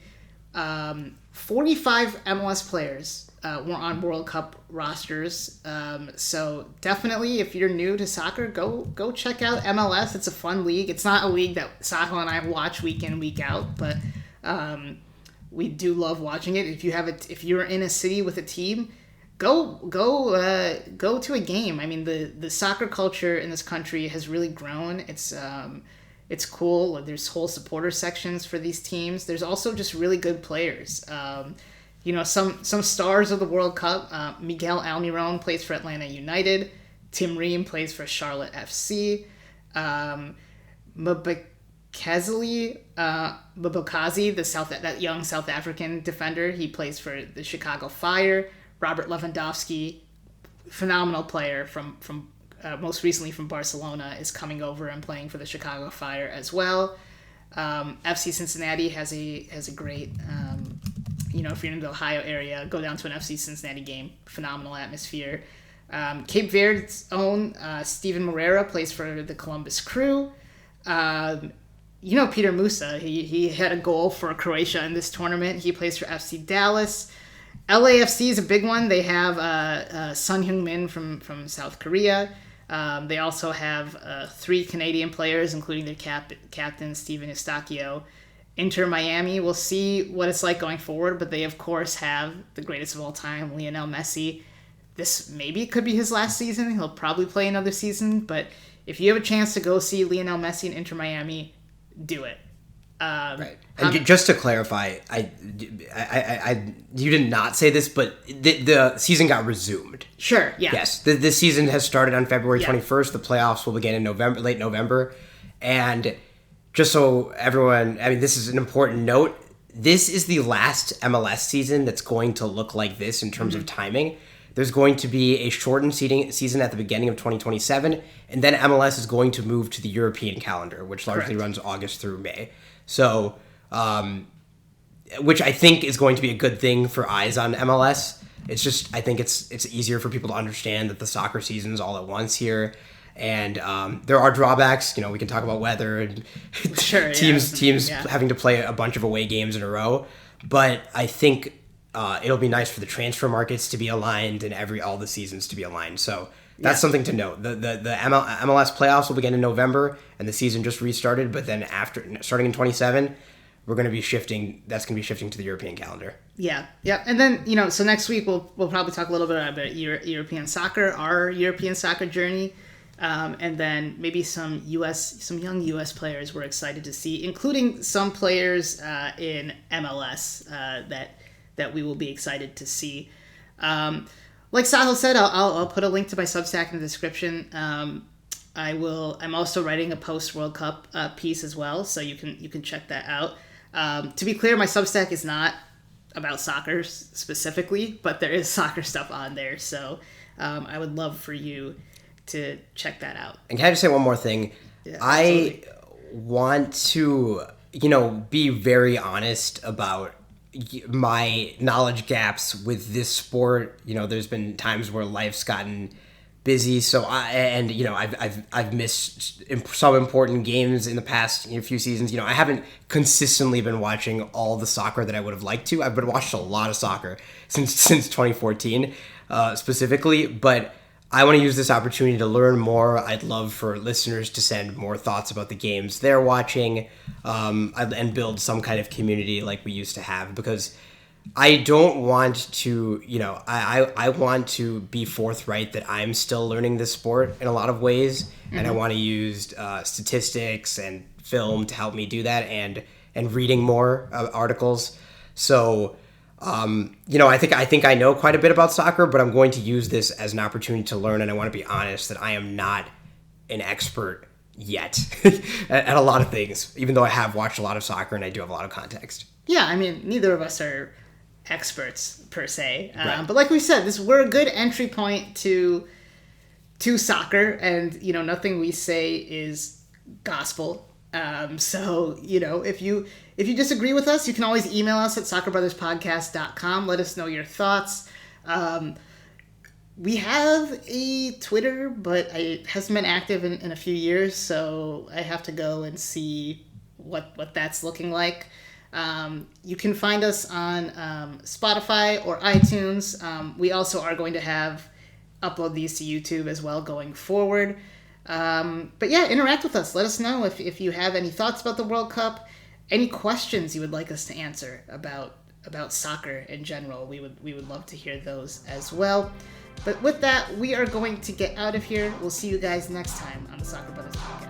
45 MLS players were on World Cup rosters. So definitely, if you're new to soccer, go check out MLS. It's a fun league. It's not a league that Sahil and I watch week in, week out, but we do love watching it. If you're in a city with a team, go to a game. I mean, the soccer culture in this country has really grown. It's cool. There's whole supporter sections for these teams. There's also just really good players. Some stars of the World Cup. Miguel Almiron plays for Atlanta United. Tim Ream plays for Charlotte FC. Mabake Kazali Babokazi, that young South African defender. He plays for the Chicago Fire. Robert Lewandowski, phenomenal player from most recently from Barcelona, is coming over and playing for the Chicago Fire as well. FC Cincinnati has a great, if you're in the Ohio area, go down to an FC Cincinnati game. Phenomenal atmosphere. Cape Verde's own Steven Moreira plays for the Columbus Crew. Peter Musa, he had a goal for Croatia in this tournament. He plays for FC Dallas. LAFC is a big one. They have Sun Heung-min from South Korea. They also have 3 Canadian players, including their captain, Steven Eustachio. Inter Miami, we'll see what it's like going forward, but they, of course, have the greatest of all time, Lionel Messi. This maybe could be his last season. He'll probably play another season, but if you have a chance to go see Lionel Messi in Inter Miami, do it. Right. And just to clarify, I you did not say this, but the season got resumed. Sure, yeah. Yes, the season has started on February 21st. The playoffs will begin in late November. And just so everyone, this is an important note. This is the last MLS season that's going to look like this in terms of timing. There's going to be a shortened season at the beginning of 2027, and then MLS is going to move to the European calendar, which largely runs August through May. So, which I think is going to be a good thing for eyes on MLS. It's just, I think it's easier for people to understand that the soccer season's all at once here. And there are drawbacks. We can talk about weather and teams having to play a bunch of away games in a row. But I think it'll be nice for the transfer markets to be aligned and all the seasons to be aligned. So that's something to note. The MLS playoffs will begin in November, and the season just restarted. But then starting in 2027, we're going to be shifting. That's going to be shifting to the European calendar. Yeah. And then so next week we'll probably talk a little bit about European soccer, our European soccer journey, and then maybe some young U.S. players we're excited to see, including some players in MLS that we will be excited to see. Like Sahil said, I'll put a link to my Substack in the description. I'm also writing a post World Cup piece as well, so you can check that out. To be clear, my Substack is not about soccer specifically, but there is soccer stuff on there, so I would love for you to check that out. And can I just say one more thing? Yeah, I want to, be very honest about my knowledge gaps with this sport. There's been times where life's gotten busy, so I've missed some important games in the past few seasons. I haven't consistently been watching all the soccer that I would have liked to. I've been watching a lot of soccer since 2014 specifically, but I want to use this opportunity to learn more. I'd love for listeners to send more thoughts about the games they're watching, and build some kind of community like we used to have, because I don't want to, I want to be forthright that I'm still learning this sport in a lot of ways, and I want to use statistics and film to help me do that, and reading more articles. So I think I know quite a bit about soccer, but I'm going to use this as an opportunity to learn, and I want to be honest that I am not an expert yet at a lot of things, even though I have watched a lot of soccer and I do have a lot of context. Yeah, neither of us are experts per se, right. But like we said, we're a good entry point to soccer, and nothing we say is gospel. So if you disagree with us, you can always email us at soccerbrotherspodcast.com. Let us know your thoughts. We have a Twitter, but it hasn't been active in a few years, so I have to go and see what that's looking like. You can find us on Spotify or iTunes. We also are going to upload these to YouTube as well going forward. But yeah, interact with us. Let us know if you have any thoughts about the World Cup, any questions you would like us to answer about soccer in general. We would love to hear those as well. But with that, we are going to get out of here. We'll see you guys next time on the Soccer Brothers Podcast.